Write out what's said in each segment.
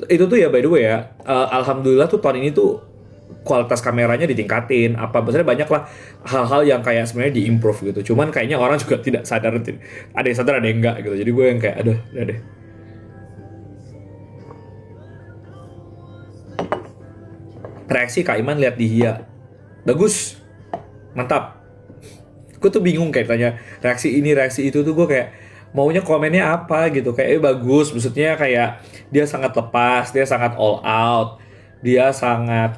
Itu tuh ya by the way ya, alhamdulillah tuh tahun ini tuh kualitas kameranya ditingkatin, apa maksudnya banyak lah hal-hal yang kayak sebenarnya diimprove gitu. Cuman kayaknya orang juga tidak sadar, ada yang sadar ada yang enggak gitu. Jadi gue yang kayak aduh udah deh. Reaksi Kak Iman lihat di Hia, bagus, mantap. Gue tuh bingung kayak tanya reaksi ini reaksi itu tuh gue kayak maunya komennya apa gitu, kayak bagus, maksudnya kayak dia sangat lepas, dia sangat all out, dia sangat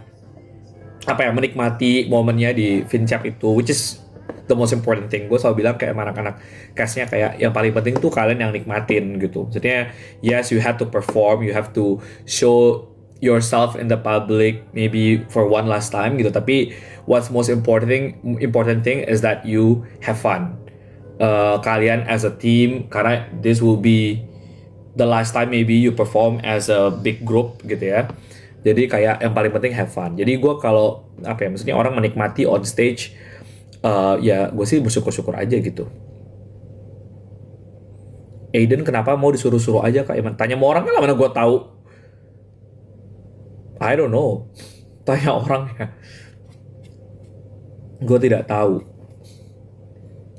apa ya, menikmati momennya di Vincap itu, which is the most important thing. Gue selalu bilang kayak sama anak-anak castnya kayak yang paling penting tuh kalian yang nikmatin gitu. Maksudnya yes you have to perform, you have to show yourself in the public maybe for one last time gitu. Tapi what's most important thing is that you have fun. Kalian as a team, karena this will be the last time maybe you perform as a big group gitu ya. Jadi kayak yang paling penting have fun. Jadi gue kalau apa ya, maksudnya orang menikmati on stage, ya gue sih bersyukur-syukur aja gitu. Aiden kenapa mau disuruh-suruh aja Kak Iman? Tanya sama orang kan mana gue tahu. I don't know. Tanya orang ya. Gue tidak tahu.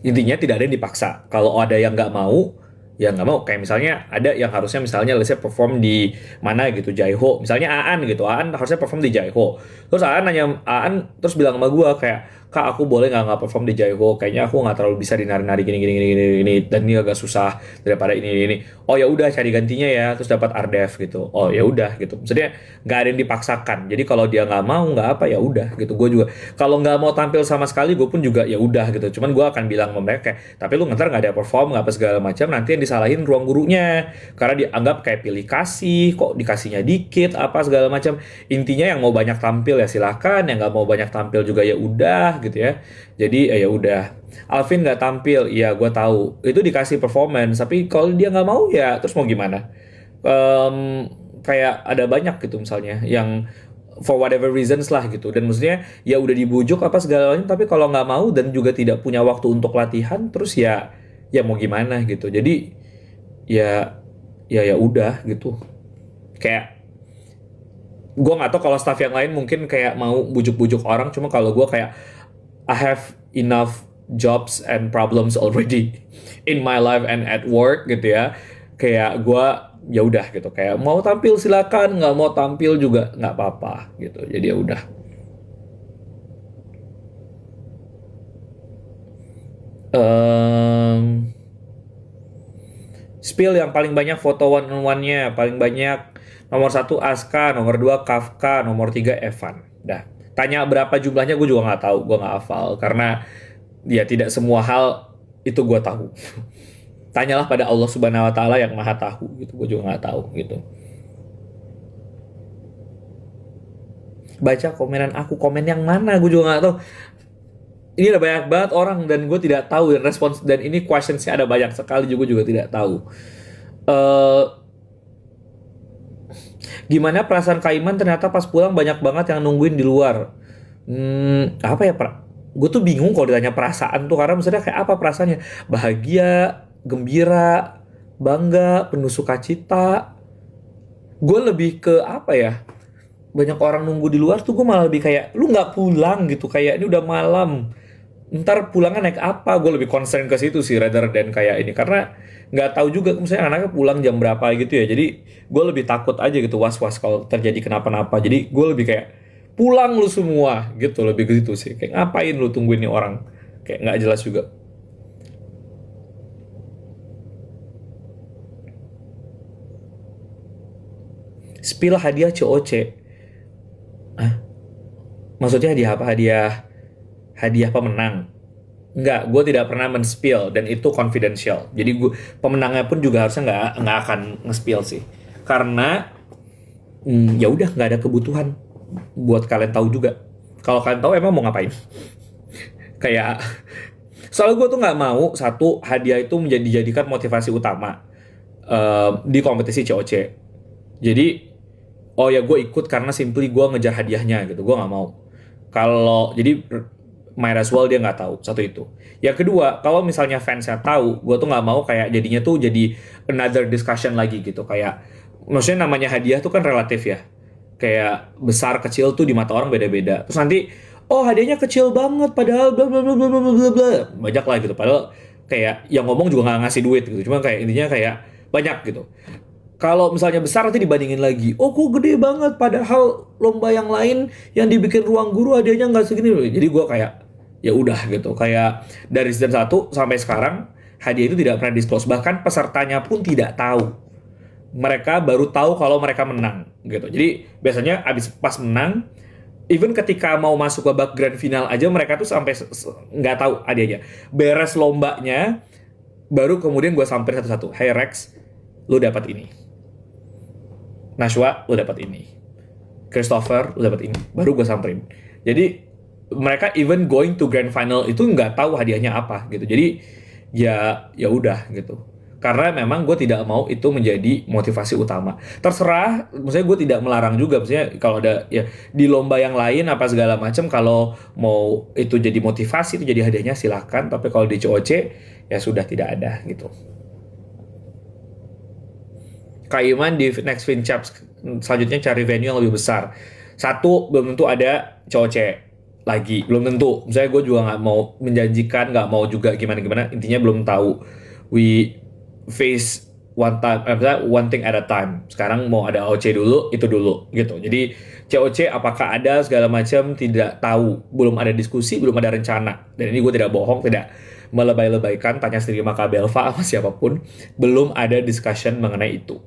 Intinya tidak ada yang dipaksa. Kalau ada yang nggak mau, ya nggak mau. Kayak misalnya ada yang harusnya misalnya let's say perform di mana gitu, Jaiho. Misalnya Aan gitu, Aan harusnya perform di Jaiho. Terus Aan terus bilang sama gue kayak, Kak aku boleh nggak perform di Jaiho? Kayaknya aku nggak terlalu bisa di nari-nari gini dan ini agak susah daripada ini. Oh ya udah cari gantinya ya. Terus dapat Ardef gitu. Oh ya udah gitu. Maksudnya nggak ada yang dipaksakan. Jadi kalau dia nggak mau nggak apa ya udah gitu. Gue juga kalau nggak mau tampil sama sekali gue pun juga ya udah gitu. Cuman gue akan bilang sama mereka kayak, tapi lu ntar nggak ada perform nggak apa segala macam, nanti yang disalahin ruang gurunya karena dianggap kayak pilih kasih, kok dikasihnya dikit apa segala macam. Intinya yang mau banyak tampil ya silahkan, yang nggak mau banyak tampil juga ya udah gitu ya. Jadi ya udah. Alvin nggak tampil, iya gue tahu itu dikasih performance, tapi kalau dia nggak mau ya terus mau gimana. Kayak ada banyak gitu misalnya yang for whatever reasons lah gitu, dan maksudnya ya udah dibujuk apa segala macam, tapi kalau nggak mau dan juga tidak punya waktu untuk latihan, terus ya mau gimana gitu. Jadi ya ya udah gitu. Kayak gue nggak tahu kalau staff yang lain mungkin kayak mau bujuk-bujuk orang, cuma kalau gue kayak I have enough jobs and problems already in my life and at work gitu ya. Kayak gue ya udah gitu, kayak mau tampil silakan, nggak mau tampil juga nggak apa-apa gitu. Jadi ya udah. Em, Spill yang paling banyak foto one on one-nya, paling banyak nomor satu Aska, nomor dua Kafka, nomor tiga Evan. Dah. Tanya berapa jumlahnya gue juga nggak tahu, gue nggak hafal karena ya tidak semua hal itu gue tahu. Tanyalah pada Allah Subhanahu Wa Taala yang Maha Tahu gitu, gue juga nggak tahu gitu. Baca komenan aku, komen yang mana gue juga nggak tahu. Ini ada banyak banget orang dan gue tidak tahu, dan respons dan ini questionsnya ada banyak sekali juga tidak tahu. eh Gimana perasaan Kaiman ternyata pas pulang banyak banget yang nungguin di luar. Apa ya, gue tuh bingung kalau ditanya perasaan tuh, karena maksudnya kayak apa perasaannya? Bahagia, gembira, bangga, penuh sukacita. Gue lebih ke apa ya? Banyak orang nunggu di luar tuh gue malah lebih kayak lu nggak pulang gitu, kayak ini udah malam. Ntar pulangnya naik apa? Gue lebih concern ke situ sih rather than kayak ini, karena nggak tahu juga misalnya anaknya pulang jam berapa gitu ya. Jadi gue lebih takut aja gitu, was-was kalau terjadi kenapa-napa. Jadi gue lebih kayak pulang lu semua gitu, lebih gitu sih. Kayak ngapain lu tungguin nih orang? Kayak nggak jelas juga. Spill hadiah COC. Hah? Maksudnya hadiah apa? Hadiah pemenang. Enggak, gue tidak pernah men-spill dan itu confidential. Jadi gue pemenangnya pun juga harusnya nggak akan nge-spill sih. Karena ya udah nggak ada kebutuhan buat kalian tahu juga. Kalau kalian tahu emang mau ngapain? Kayak soalnya gue tuh nggak mau satu hadiah itu dijadikan motivasi utama di kompetisi COC. Jadi oh ya gue ikut karena simply gue ngejar hadiahnya gitu, gue nggak mau. Kalau jadi might as well dia nggak tahu, satu itu. Yang kedua, kalau misalnya fansnya tahu, gue tuh nggak mau kayak jadinya tuh jadi another discussion lagi gitu, kayak maksudnya namanya hadiah tuh kan relatif ya. Kayak besar kecil tuh di mata orang beda-beda. Terus nanti, oh hadiahnya kecil banget padahal bla bla bla bla bla bla bla. Banyak lah gitu. Padahal kayak yang ngomong juga nggak ngasih duit gitu. Cuma kayak intinya kayak banyak gitu. Kalau misalnya besar nanti dibandingin lagi. Oh kok gede banget padahal lomba yang lain yang dibikin ruang guru hadiahnya nggak segini. Jadi gue kayak ya udah gitu. Kayak dari season 1 sampai sekarang hadiah itu tidak pernah disclose. Bahkan pesertanya pun tidak tahu. Mereka baru tahu kalau mereka menang gitu. Jadi biasanya abis pas menang, even ketika mau masuk babak grand final aja mereka tuh sampai nggak tahu hadiahnya. Beres lombanya, baru kemudian gue samperin satu-satu. Hey Rex, lu dapat ini. Nashwa, lu dapat ini. Christopher, lu dapat ini. Baru gue samperin. Jadi mereka even going to grand final itu nggak tahu hadiahnya apa gitu. Jadi ya udah gitu. Karena memang gue tidak mau itu menjadi motivasi utama. Terserah, maksudnya gue tidak melarang juga. Maksudnya kalau ada ya di lomba yang lain apa segala macam, kalau mau itu jadi motivasi, itu jadi hadiahnya silahkan. Tapi kalau di COC ya sudah tidak ada gitu. Kak Iman di next FinChaps selanjutnya cari venue yang lebih besar. Satu, belum tentu ada COC lagi, belum tentu. Misalnya gue juga nggak mau menjanjikan, nggak mau juga gimana-gimana. Intinya belum tahu. We face one time, one thing at a time. Sekarang mau ada AOC dulu, itu dulu gitu. Jadi COC apakah ada segala macam tidak tahu, belum ada diskusi, belum ada rencana. Dan ini gue tidak bohong, tidak melebay-lebaykan, tanya sendiri maka Belva sama siapapun, belum ada discussion mengenai itu.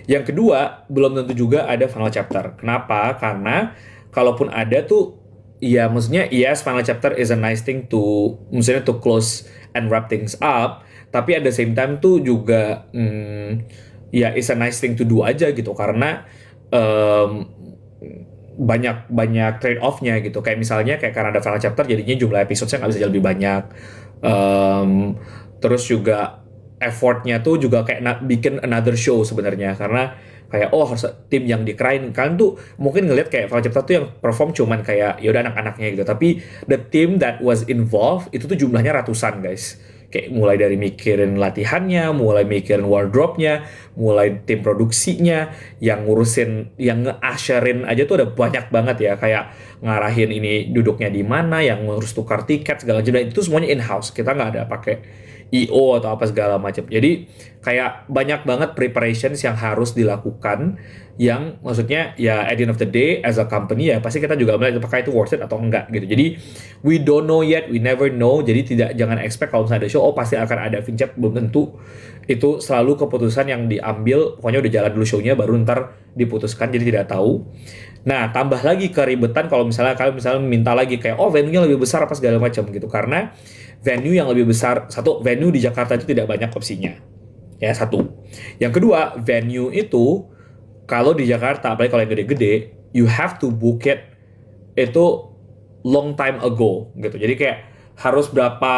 Yang kedua, belum tentu juga ada final chapter. Kenapa? Karena kalaupun ada tuh, ya maksudnya yes, final chapter is a nice thing to, maksudnya to close and wrap things up, tapi at the same time tuh juga ya it's a nice thing to do aja gitu, karena banyak trade off-nya gitu. Kayak misalnya kayak karena ada final chapter jadinya jumlah episode-nya nggak bisa jadi lebih banyak. Terus juga effort-nya tuh juga kayak bikin another show sebenarnya, karena kayak oh harus tim yang dikerain. Kalian tuh mungkin ngelihat kayak final chapter tuh yang perform cuman kayak ya udah anak-anaknya gitu, tapi the team that was involved itu tuh jumlahnya ratusan guys. Kayak mulai dari mikirin latihannya, mulai mikirin wardrobe-nya, mulai tim produksinya, yang ngurusin, yang nge-usherin aja tuh ada banyak banget ya. Kayak ngarahin ini duduknya di mana, yang ngurus tukar tiket segala macam. Itu semuanya in-house. Kita nggak ada pakai IO atau apa segala macam. Jadi kayak banyak banget preparations yang harus dilakukan, yang maksudnya ya at the end of the day as a company ya pasti kita juga melihat apakah itu worth it atau enggak gitu. Jadi we don't know yet, we never know. Jadi jangan expect kalau misalnya ada show oh pasti akan ada FinChat, belum tentu. Itu selalu keputusan yang diambil, pokoknya udah jalan dulu show-nya baru ntar diputuskan, jadi tidak tahu. Nah, tambah lagi keribetan kalau misalnya kalian minta lagi kayak oh venue-nya lebih besar apa segala macam gitu, karena venue yang lebih besar, satu, venue di Jakarta itu tidak banyak opsinya. Ya, satu. Yang kedua, venue itu kalau di Jakarta, apalagi kalau yang gede-gede, you have to book it itu long time ago gitu. Jadi kayak harus berapa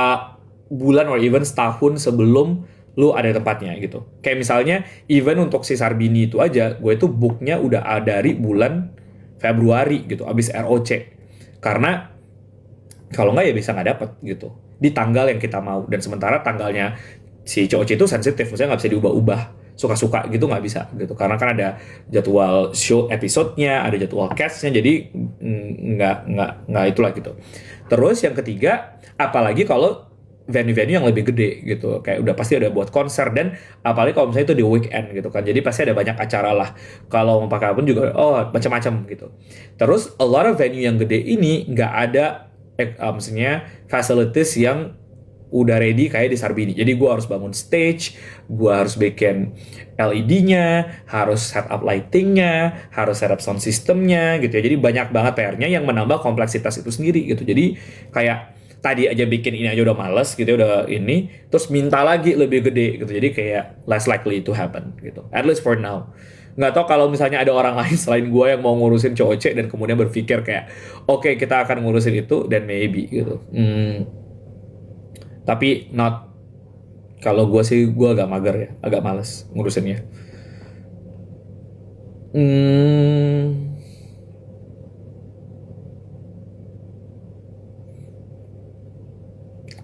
bulan or even setahun sebelum lu ada tempatnya gitu. Kayak misalnya event untuk si Sarbini itu aja, gue itu booknya udah dari bulan Februari gitu, abis ROC. Karena kalau nggak ya bisa nggak dapet gitu di tanggal yang kita mau, dan sementara tanggalnya si COC itu sensitif, maksudnya nggak bisa diubah-ubah suka-suka gitu, nggak bisa gitu, karena kan ada jadwal show episodenya, ada jadwal castnya, jadi nggak itulah gitu. Terus yang ketiga, apalagi kalau venue-venue yang lebih gede gitu, kayak udah pasti ada buat konser, dan apalagi kalau misalnya itu di weekend gitu kan, jadi pasti ada banyak acara lah. Kalau mau pakai pun juga oh macam-macam gitu. Terus a lot of venue yang gede ini nggak ada maksudnya facilities yang udah ready kayak di Sarbini. Jadi gue harus bangun stage, gue harus bikin LED-nya, harus setup lighting-nya, harus setup sound system-nya gitu ya. Jadi banyak banget PR-nya yang menambah kompleksitas itu sendiri gitu. Jadi kayak tadi aja bikin ini aja udah males gitu ya, udah ini, terus minta lagi lebih gede gitu. Jadi kayak less likely to happen gitu. At least for now. Nggak tahu kalau misalnya ada orang lain selain gue yang mau ngurusin COC dan kemudian berpikir kayak oke, kita akan ngurusin itu, dan maybe gitu. Tapi not, kalau gue sih gue agak mager ya, agak males ngurusinnya.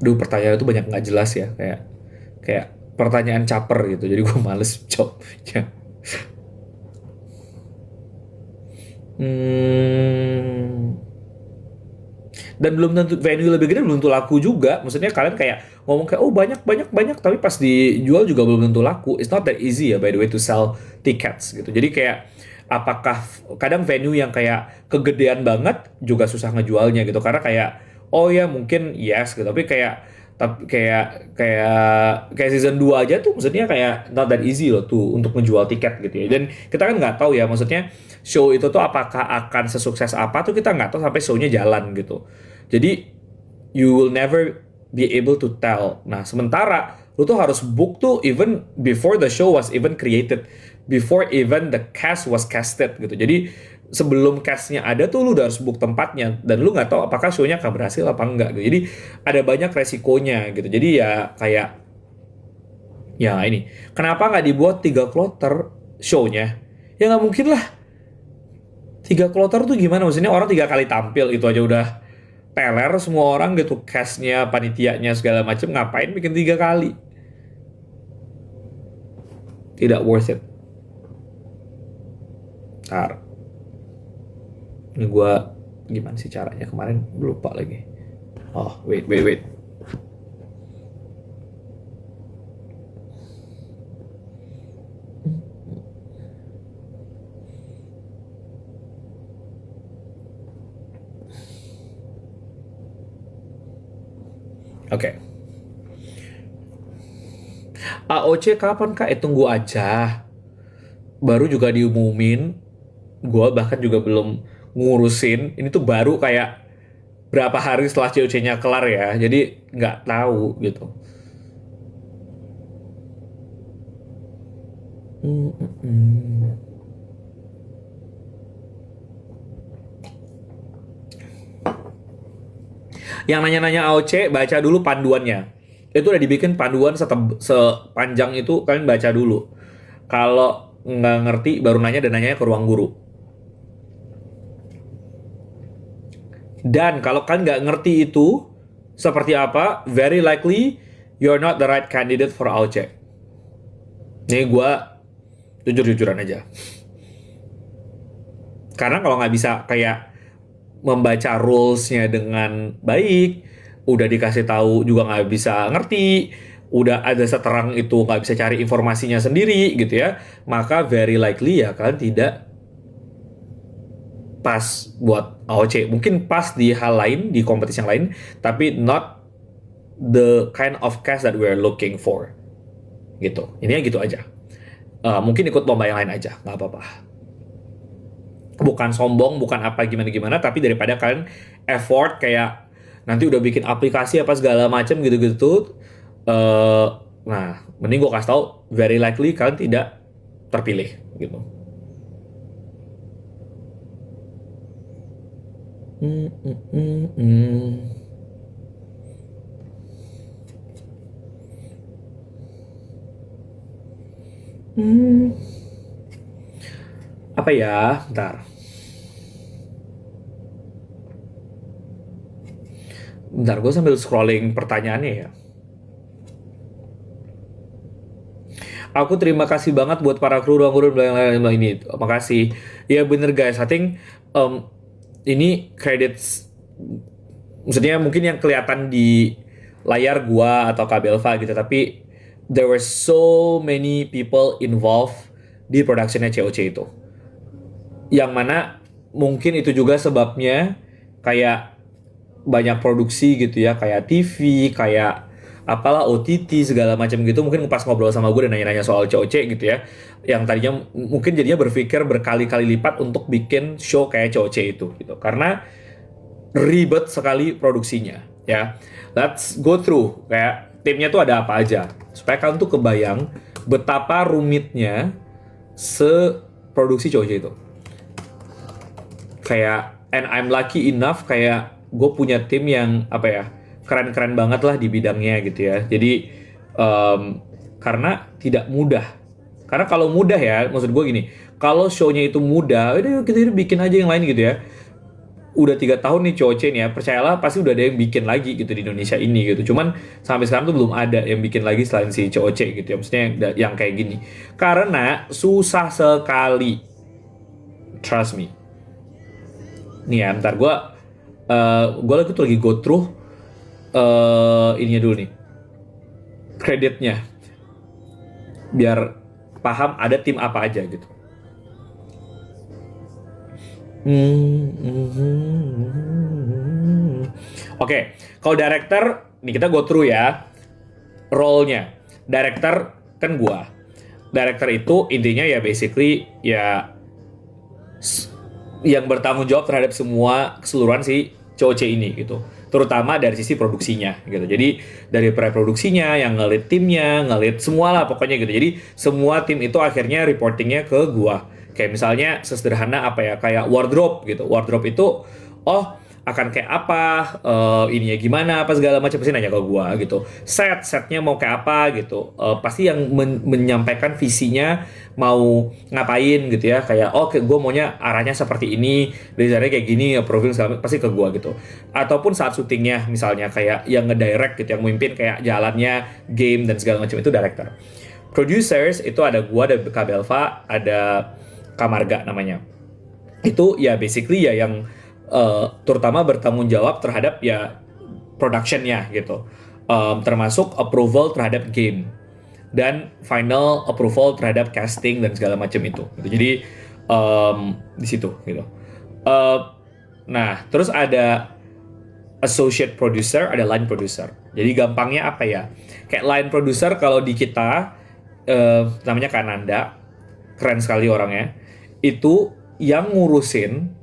Duh, pertanyaan itu banyak nggak jelas ya, kayak pertanyaan caper gitu, jadi gue males jawabnya. Hmm, dan belum tentu venue lebih gede belum tentu laku juga. Maksudnya kalian kayak ngomong kayak oh banyak banyak banyak tapi pas dijual juga belum tentu laku. It's not that easy ya by the way to sell tickets gitu. Jadi kayak apakah kadang venue yang kayak kegedean banget juga susah ngejualnya gitu karena kayak oh ya mungkin yes gitu tapi kayak season 2 aja tuh maksudnya kayak not that easy loh tuh untuk menjual tiket gitu ya. Dan kita kan nggak tahu ya maksudnya show itu tuh apakah akan sesukses apa tuh kita nggak tahu sampai show-nya jalan gitu. Jadi you will never be able to tell. Nah, sementara lu tuh harus book tuh even before the show was even created, before even the cast was casted gitu. Jadi sebelum castnya ada tuh lu udah harus book tempatnya dan lu nggak tahu apakah show-nya akan berhasil apa enggak gitu. Jadi ada banyak resikonya gitu. Jadi ya kayak ya ini kenapa nggak dibuat 3 kloter show-nya? Ya nggak mungkin lah. 3 kloter tuh gimana? Maksudnya orang 3 kali tampil itu aja udah teler semua orang gitu, castnya, panitianya segala macem ngapain bikin 3 kali? Tidak worth it. Ntar, ini gue gimana sih caranya kemarin lupa lagi. Oh wait. Oke. AOC kapan kak? Tunggu aja. Baru juga diumumin. Gue bahkan juga belum ngurusin. Ini tuh baru kayak berapa hari setelah COC-nya kelar ya. Jadi nggak tahu gitu. Hmm, hmm, hmm. Yang nanya-nanya AOC, baca dulu panduannya. Itu udah dibikin panduan sepanjang itu, kalian baca dulu. Kalau nggak ngerti, baru nanya dan nanya ke ruang guru. Dan kalau kalian nggak ngerti itu, seperti apa, very likely you're not the right candidate for AOC. Ini gue jujur-jujuran aja. Karena kalau nggak bisa kayak membaca rules-nya dengan baik, udah dikasih tahu juga nggak bisa ngerti, udah ada seterang itu nggak bisa cari informasinya sendiri gitu ya, maka very likely ya kalian tidak pas buat AOC. Mungkin pas di hal lain, di kompetisi yang lain, tapi not the kind of cast that we're looking for. Gitu. Ini gitu aja. Mungkin ikut lomba yang lain aja, nggak apa-apa. Bukan sombong, bukan apa gimana-gimana, tapi daripada kalian effort kayak nanti udah bikin aplikasi apa segala macam gitu-gitu, nah mending gue kasih tau very likely kalian tidak terpilih gitu. Hmm, hmm, hmm, hmm. Hmm. Apa ya? Bentar. Bentar, gue sambil scrolling pertanyaannya ya. Aku terima kasih banget buat para kru ruang guru dan lain-lain ini. Makasih. Ya bener guys, I think ini credits, maksudnya mungkin yang kelihatan di layar gua atau Kak Belva gitu, tapi there were so many people involved di productionnya COC itu. Yang mana mungkin itu juga sebabnya kayak banyak produksi gitu ya, kayak TV, kayak apalah OTT segala macam gitu. Mungkin pas ngobrol sama gue dan nanya-nanya soal COC gitu ya, yang tadinya mungkin jadinya berpikir berkali-kali lipat untuk bikin show kayak COC itu gitu, karena ribet sekali produksinya ya. Let's go through kayak timnya tuh ada apa aja supaya kalian tuh kebayang betapa rumitnya seproduksi COC itu. Kayak and I'm lucky enough kayak gue punya tim yang apa ya, keren-keren banget lah di bidangnya gitu ya. Jadi karena tidak mudah. Karena kalau mudah ya, maksud gue gini, kalau show-nya itu mudah, udah kita bikin aja yang lain gitu ya. Udah 3 tahun nih COC nih ya, percayalah pasti udah ada yang bikin lagi gitu di Indonesia ini gitu. Cuman sampai sekarang tuh belum ada yang bikin lagi selain si COC gitu ya. Maksudnya yang kayak gini. Karena susah sekali. Trust me. nih ya, bentar gue lagi go through ininya dulu nih, kreditnya, biar paham ada tim apa aja gitu. Oke, kalau director, nih kita go through ya, role-nya. Director kan gua. Director itu intinya ya basically ya yang bertanggung jawab terhadap semua keseluruhan si COC ini gitu. Terutama dari sisi produksinya gitu. Jadi dari pre-produksinya, yang ngelit timnya, ngelit semua lah pokoknya gitu. Jadi semua tim itu akhirnya reportingnya ke gua. Kayak misalnya sesederhana apa ya, kayak wardrobe gitu. Wardrobe itu, oh akan kayak apa, ininya gimana, apa segala macam, pasti nanya ke gua gitu. Setnya mau kayak apa gitu. Pasti yang menyampaikan visinya mau ngapain gitu ya, kayak oh gue maunya arahnya seperti ini, desainnya kayak gini, profil segala pasti ke gue gitu. Ataupun saat syutingnya misalnya kayak yang ngedirect gitu, yang memimpin kayak jalannya game dan segala macam, itu director. Producers itu ada gue, ada Kak Belva, ada Kamarga namanya. Itu ya basically ya yang terutama bertanggung jawab terhadap ya productionnya gitu. Termasuk approval terhadap game dan final approval terhadap casting dan segala macam itu. Gitu. Jadi di situ gitu. Nah, terus ada associate producer, ada line producer. Jadi gampangnya apa ya? Kayak line producer kalau di kita namanya Kananda, keren sekali orangnya. Itu yang ngurusin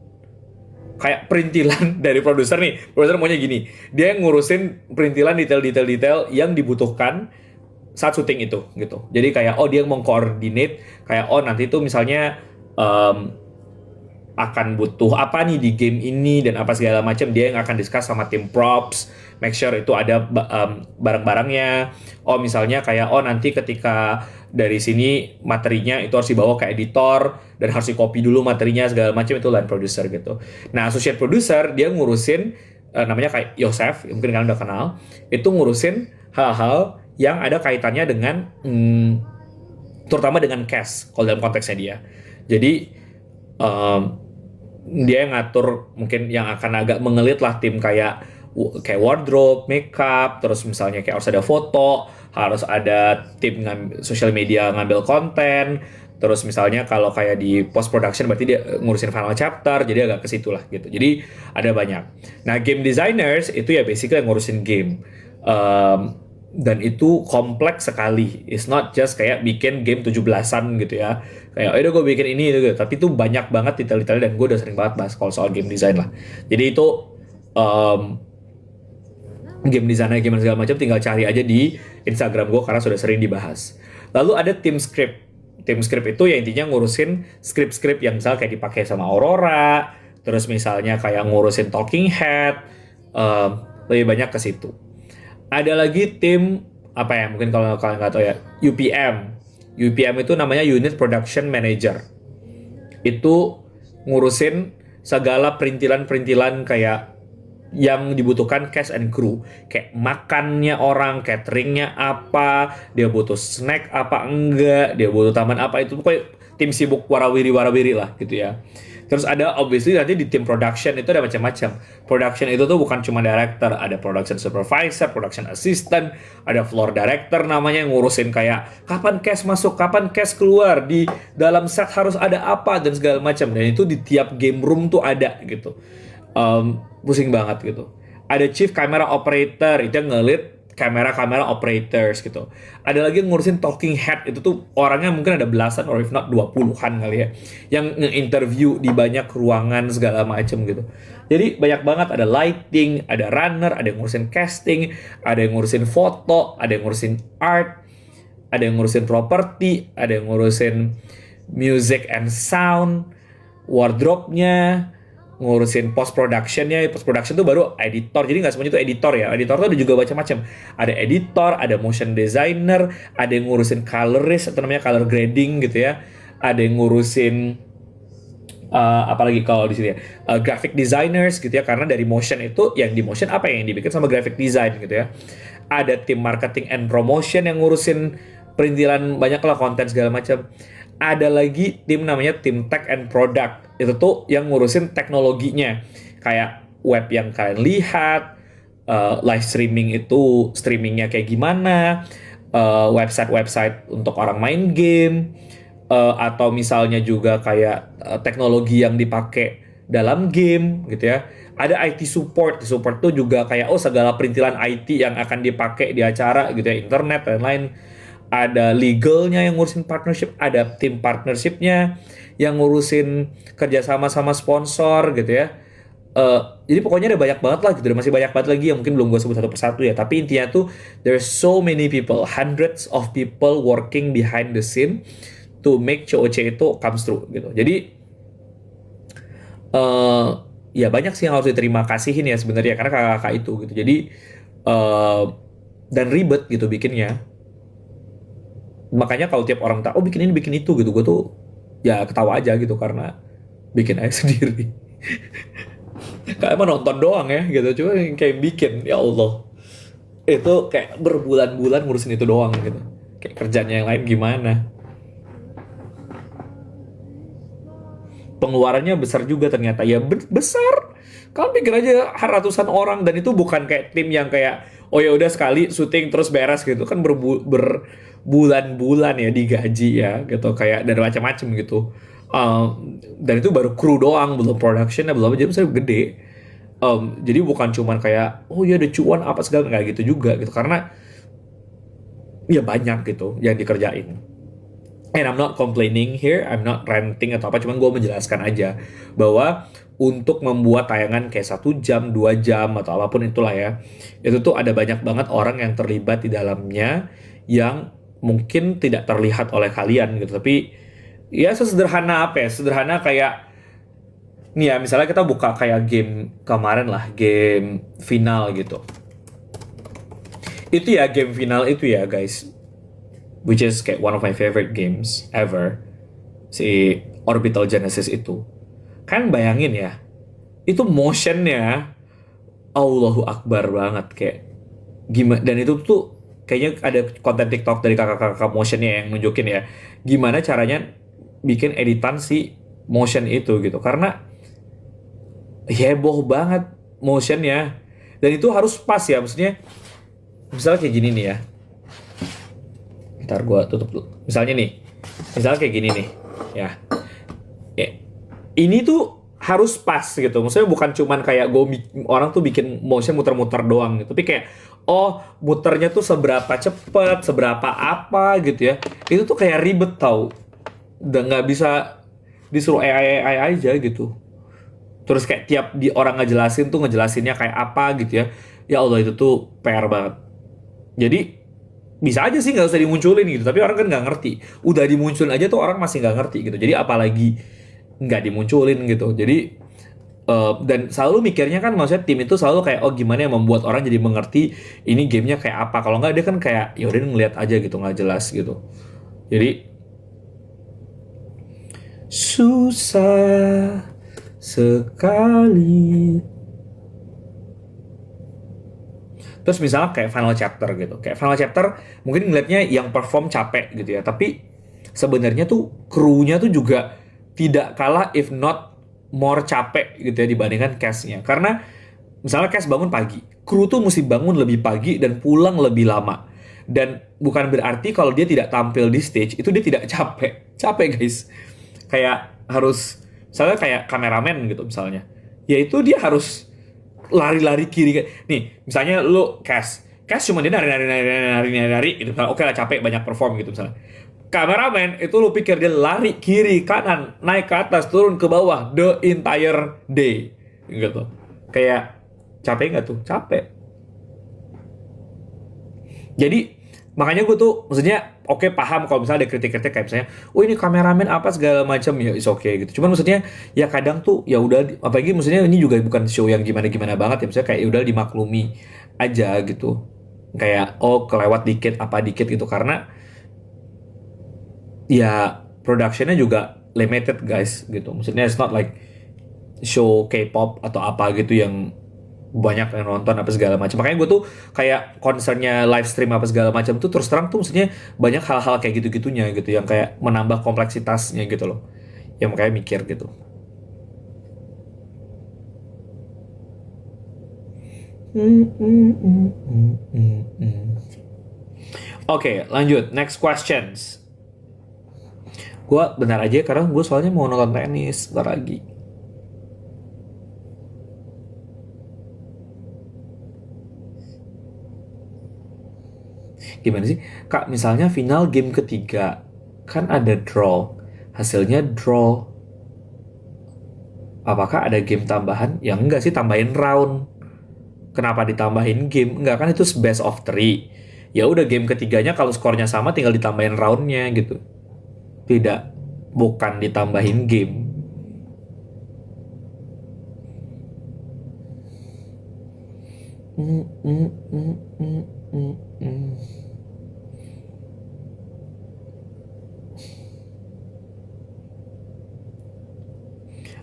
kayak perintilan dari produser nih. Produser maunya gini. Dia yang ngurusin perintilan detail-detail yang dibutuhkan saat syuting itu gitu. Jadi kayak oh dia mau coordinate kayak oh nanti tuh misalnya akan butuh apa nih di game ini dan apa segala macam, dia yang akan discuss sama tim props, make sure itu ada barang-barangnya. Oh misalnya kayak oh nanti ketika dari sini materinya itu harus dibawa ke editor dan harus di copy dulu materinya segala macam, itu line producer gitu. Nah associate producer dia ngurusin namanya kayak Yosef, mungkin kalian udah kenal, itu ngurusin hal-hal yang ada kaitannya dengan terutama dengan cast kalau dalam konteksnya dia. Jadi dia yang ngatur mungkin yang akan agak mengelit lah tim kayak wardrobe, makeup, terus misalnya kayak harus ada foto, harus ada tim social media ngambil konten, terus misalnya kalau kayak di post production berarti dia ngurusin final chapter, jadi agak ke situ lah gitu. Jadi ada banyak. Nah game designers itu ya basically yang ngurusin game. Dan itu kompleks sekali. It's not just kayak bikin game 17-an gitu ya. Kayak, udah gue bikin ini gitu. Tapi itu banyak banget detail-detail dan gue udah sering banget bahas kalau soal game design lah. Jadi itu game design, game segala macam tinggal cari aja di Instagram gue karena sudah sering dibahas. Lalu ada tim script. Tim script itu ya intinya ngurusin script-script yang misalnya kayak dipakai sama Aurora, terus misalnya kayak ngurusin talking head, lebih banyak ke situ. Ada lagi tim apa ya, mungkin kalau kalian nggak tahu ya, UPM. UPM itu namanya Unit Production Manager. Itu ngurusin segala perintilan-perintilan kayak yang dibutuhkan cast and crew. Kayak makannya orang, cateringnya apa, dia butuh snack apa enggak, dia butuh taman apa, itu pokoknya tim sibuk warawiri lah gitu ya. Terus ada obviously nanti di tim production itu ada macam-macam. Production itu tuh bukan cuma director, ada production supervisor, production assistant, ada floor director namanya yang ngurusin kayak kapan cast masuk, kapan cast keluar, di dalam set harus ada apa dan segala macam. Dan itu di tiap game room tuh ada gitu. Pusing banget gitu. Ada chief camera operator, itu yang ngelit kamera operators gitu. Ada lagi yang ngurusin talking head, itu tuh orangnya mungkin ada belasan or if not 20-an kali ya, yang nge-interview di banyak ruangan segala macem gitu. Jadi banyak banget, ada lighting, ada runner, ada yang ngurusin casting, ada yang ngurusin foto, ada yang ngurusin art, ada yang ngurusin property, ada yang ngurusin music and sound, wardrobe-nya, ngurusin post productionnya. Post production tuh baru editor, jadi nggak semuanya itu editor ya. Editor tuh ada juga macam-macam, ada editor, ada motion designer, ada yang ngurusin colorist atau namanya color grading gitu ya, ada yang ngurusin apalagi kalau di sini ya, graphic designers gitu ya, karena dari motion itu yang di motion apa yang dibikin sama graphic design gitu ya. Ada tim marketing and promotion yang ngurusin perintilan banyak lah konten segala macam. Ada lagi tim namanya tim tech and product. itu tuh yang ngurusin teknologinya, kayak web yang kalian lihat, live streaming itu streamingnya kayak gimana, website-website untuk orang main game, atau misalnya juga kayak teknologi yang dipakai dalam game gitu ya. Ada IT support, support tuh juga kayak segala perintilan IT yang akan dipakai di acara gitu ya, internet dan lain. Ada legalnya yang ngurusin partnership, ada tim partnershipnya yang ngurusin kerjasama sama sponsor gitu ya. Jadi pokoknya ada banyak banget lah gitu, masih banyak banget lagi yang mungkin belum gue sebut satu persatu ya. Tapi intinya tuh there's so many people, hundreds of people working behind the scene to make COC itu comes true gitu. Jadi ya banyak sih yang harus diterima kasihin ya sebenarnya karena kakak-kakak itu gitu. Jadi dan ribet gitu bikinnya. Makanya kalau tiap orang tahu bikin ini bikin itu gitu, gue tuh ya ketawa aja gitu karena bikin aja sendiri. Kayak emang nonton doang ya gitu, cuma kayak bikin, ya Allah, itu kayak berbulan-bulan ngurusin itu doang gitu. Kayak kerjanya yang lain gimana. Pengeluarannya besar juga ternyata, ya besar. Kalian pikir aja ratusan orang, dan itu bukan kayak tim yang kayak ya udah sekali syuting terus beres gitu kan, berbulan-bulan ya digaji ya gitu, kayak dari macam-macam gitu. Dan itu baru kru doang, belum productionnya, belum, jadi misalnya gede. Jadi bukan cuman kayak ya ada cuan apa segala, nggak gitu juga gitu, karena ya banyak gitu yang dikerjain. And I'm not complaining here, I'm not ranting atau apa, cuman gue menjelaskan aja bahwa untuk membuat tayangan kayak 1 jam, 2 jam atau apapun itulah ya, itu tuh ada banyak banget orang yang terlibat di dalamnya yang mungkin tidak terlihat oleh kalian gitu. Tapi ya sesederhana apa ya, sederhana kayak nih ya, misalnya kita buka kayak game kemarin lah, game final gitu. Itu ya, game final itu ya guys, which is kayak one of my favorite games ever, si Orbital Genesis itu. Kan bayangin ya, itu motionnya Allahu Akbar banget, kayak gimana. Dan itu tuh kayaknya ada konten TikTok dari kakak-kakak motionnya yang nunjukin ya gimana caranya bikin editan si motion itu gitu, karena heboh banget motionnya. Dan itu harus pas ya, maksudnya misalnya kayak gini nih ya, ntar gue tutup dulu. Misalnya kayak gini nih ya, ini tuh harus pas gitu. Maksudnya bukan cuman kayak orang tuh bikin motion muter-muter doang gitu, tapi kayak muternya tuh seberapa cepet, seberapa apa gitu ya. Itu tuh kayak ribet tau, udah nggak bisa disuruh AI aja gitu. Terus kayak tiap orang ngejelasin tuh ngejelasinnya kayak apa gitu ya. Ya Allah, itu tuh PR banget. Jadi bisa aja sih nggak usah dimunculin gitu, tapi orang kan nggak ngerti. Udah dimunculin aja tuh orang masih nggak ngerti gitu, jadi apalagi nggak dimunculin gitu. Jadi dan selalu mikirnya kan, maksudnya tim itu selalu kayak gimana yang membuat orang jadi mengerti ini gamenya kayak apa. Kalau nggak dia kan kayak ya udah ngeliat aja gitu, nggak jelas gitu. Jadi susah sekali. Terus misalnya kayak final chapter gitu. Kayak final chapter mungkin ngeliatnya yang perform capek gitu ya. Tapi sebenarnya tuh krunya tuh juga tidak kalah, if not more capek gitu ya dibandingkan cast-nya. Karena misalnya cast bangun pagi, kru tuh mesti bangun lebih pagi dan pulang lebih lama. Dan bukan berarti kalau dia tidak tampil di stage, itu dia tidak capek. Capek guys. Kayak harus, misalnya kayak kameramen gitu misalnya. Ya itu dia harus lari-lari kiri. Nih, misalnya lu cast cuma dia nari gitu. Oke lah, capek, banyak perform gitu misalnya. Kameramen itu lu pikir dia lari kiri kanan, naik ke atas, turun ke bawah the entire day gitu. Kayak capek nggak tuh? Capek. Jadi makanya gue tuh maksudnya paham kalau misalnya ada kritik-kritik kayak misalnya ini kameramen apa segala macam, ya is okay gitu. Cuman maksudnya ya kadang tuh ya udah, apalagi maksudnya ini juga bukan show yang gimana-gimana banget ya, misalnya kayak ya udah dimaklumi aja gitu. Kayak kelewat dikit apa dikit gitu, karena ya productionnya juga limited guys gitu. Maksudnya it's not like show K-pop atau apa gitu yang banyak yang nonton apa segala macam. Makanya gue tuh kayak concernnya live stream apa segala macam tuh terus terang tuh maksudnya banyak hal-hal kayak gitu-gitunya gitu yang kayak menambah kompleksitasnya gitu loh. Yang makanya mikir gitu. Oke, lanjut. Next questions. Gue bentar aja karena gue soalnya mau nonton tenis bentar lagi. Gimana sih? Kak, misalnya final game ketiga kan ada draw. Hasilnya draw. Apakah ada game tambahan? Ya enggak sih, tambahin round. Kenapa ditambahin game? Enggak, kan itu best of three. Ya udah, game ketiganya kalau skornya sama tinggal ditambahin roundnya gitu. Tidak, bukan ditambahin game. Mm, mm, mm, mm, mm, mm.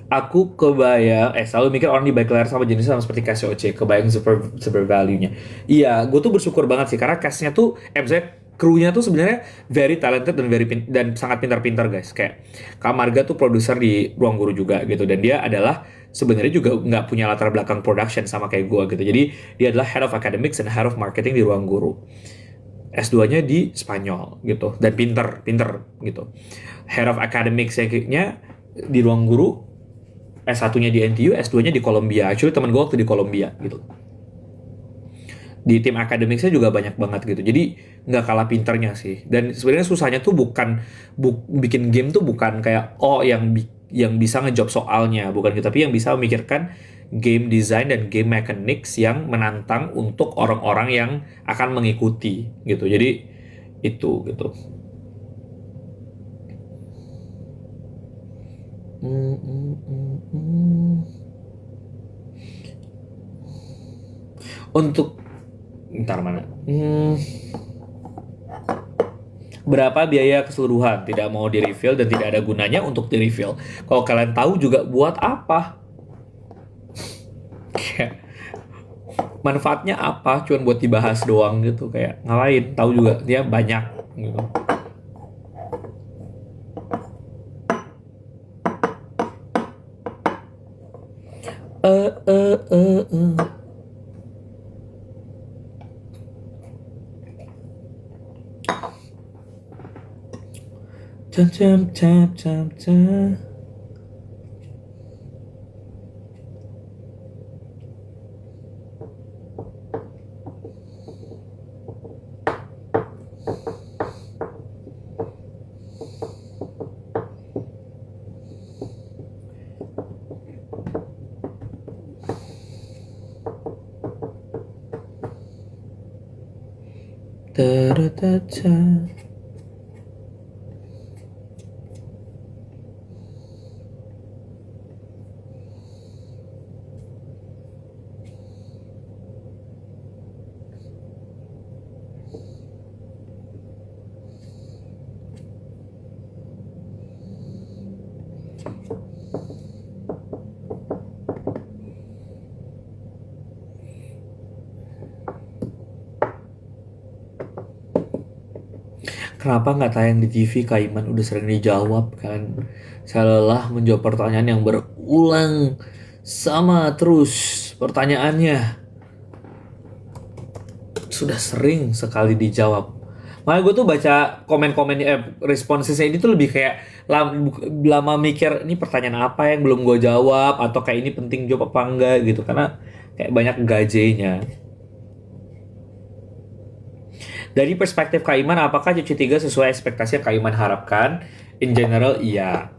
Aku kebayang, selalu mikir orang di baik layar sama jenisnya sama seperti Casio C, kebayang super super value-nya. Iya, gue tuh bersyukur banget sih karena cast-nya tuh, misalnya krunya tuh sebenarnya very talented dan dan sangat pintar-pintar guys. Kayak Kak Marga tuh produser di Ruang Guru juga gitu, dan dia adalah sebenarnya juga nggak punya latar belakang production sama kayak gue gitu. Jadi dia adalah head of academics dan head of marketing di Ruang Guru. S2-nya di Spanyol gitu dan pinter gitu. Head of academics-nya di Ruang Guru, S1-nya di NTU, S2-nya di Columbia. Actually teman gue waktu di Columbia gitu. Di tim akademiknya juga banyak banget gitu. Jadi nggak kalah pinternya sih. Dan sebenarnya susahnya tuh bukan bikin game tuh bukan kayak yang bisa ngejob soalnya, bukan gitu, tapi yang bisa memikirkan game design dan game mechanics yang menantang untuk orang-orang yang akan mengikuti gitu. Jadi itu gitu. Mm, mm, mm, mm. Untuk ntar mana? Berapa biaya keseluruhan? Tidak mau di-reveal dan tidak ada gunanya untuk di-reveal. Kalau kalian tahu juga buat apa? Kayak manfaatnya apa? Cuman buat dibahas doang gitu, kayak ngapain? Tahu juga dia banyak gitu. Eh eh eh eh. Cam cam cam cam cam. Ta-da-da-da. Kenapa nggak tayang di TV? Kak Iman udah sering dijawab kan. Saya lelah menjawab pertanyaan yang berulang sama terus pertanyaannya. Sudah sering sekali dijawab. Makanya gue tuh baca komen-komennya, responsesnya ini tuh lebih kayak lama mikir ini pertanyaan apa yang belum gue jawab, atau kayak ini penting jawab apa enggak gitu, karena kayak banyak gajenya. Dari perspektif Kak Iman, apakah CC3 sesuai ekspektasi yang Kak Iman harapkan? In general, iya.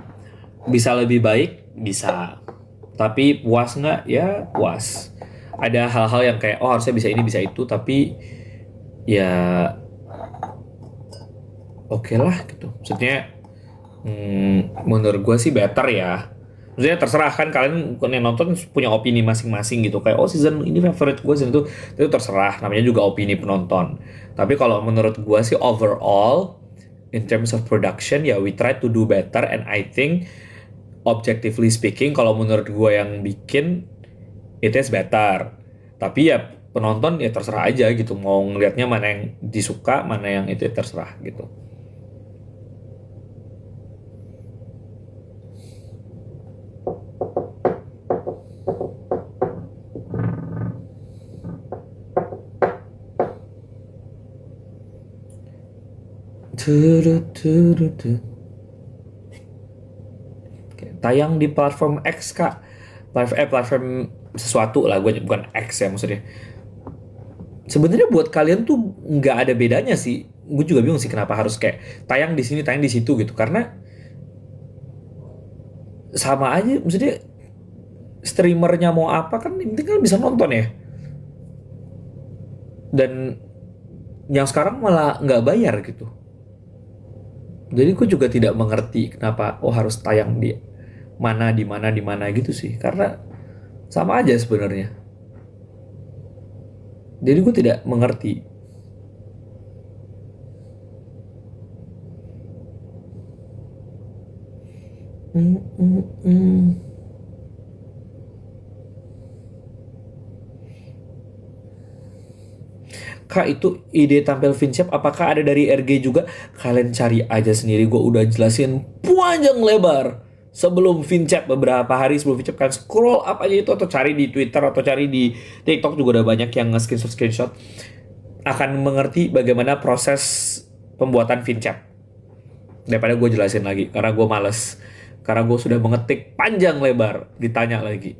Bisa lebih baik? Bisa. Tapi puas nggak? Ya puas. Ada hal-hal yang kayak, oh harusnya bisa ini, bisa itu, tapi ya oke lah gitu. Maksudnya, menurut gue sih better ya. Maksudnya terserah kan, kalian yang nonton punya opini masing-masing gitu. Kayak, oh season ini favorite gue, season itu terserah. Namanya juga opini penonton. Tapi kalau menurut gue sih overall, in terms of production, ya we try to do better. And I think, objectively speaking, kalau menurut gue yang bikin, it is better. Tapi ya penonton ya terserah aja gitu. Mau ngelihatnya mana yang disuka, mana yang itu ya terserah gitu. Tayang di platform X kak, platform sesuatu lah, gue bukan X ya maksudnya. Sebenarnya buat kalian tuh nggak ada bedanya sih. Gue juga bingung sih kenapa harus kayak tayang di sini, tayang di situ gitu. Karena sama aja, maksudnya streamernya mau apa kan, yang penting kan bisa nonton ya. Dan yang sekarang malah nggak bayar gitu. Jadi gue juga tidak mengerti kenapa harus tayang di mana gitu sih. Karena sama aja sebenarnya. Jadi gue tidak mengerti. Mm, mm, mm. Kak, itu ide tampil Vincep apakah ada dari RG juga? Kalian cari aja sendiri, gue udah jelasin panjang lebar. Sebelum Vincep, beberapa hari sebelum Vincep, kalian scroll up aja itu, atau cari di Twitter atau cari di TikTok juga udah banyak yang nge-screenshot. Akan mengerti bagaimana proses pembuatan Vincep. Daripada gue jelasin lagi, karena gue males. Karena gue sudah mengetik panjang lebar, ditanya lagi.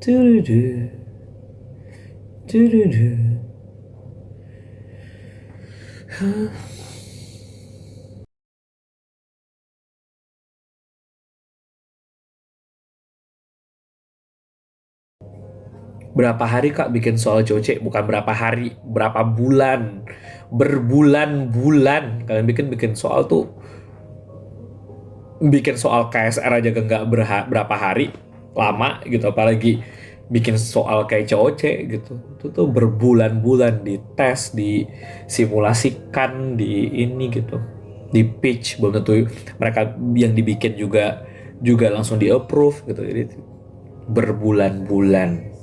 Tududu. Tududu. Berapa hari kak bikin soal COC? Bukan berapa hari, berapa bulan. Berbulan-bulan kalian bikin soal tuh. Bikin soal KSR aja nggak berapa hari, lama gitu, apalagi bikin soal kayak COC gitu. Itu tuh berbulan-bulan dites, disimulasikan, di ini gitu, di pitch. Belum tentu mereka yang dibikin juga juga langsung di approve gitu. Jadi berbulan-bulan.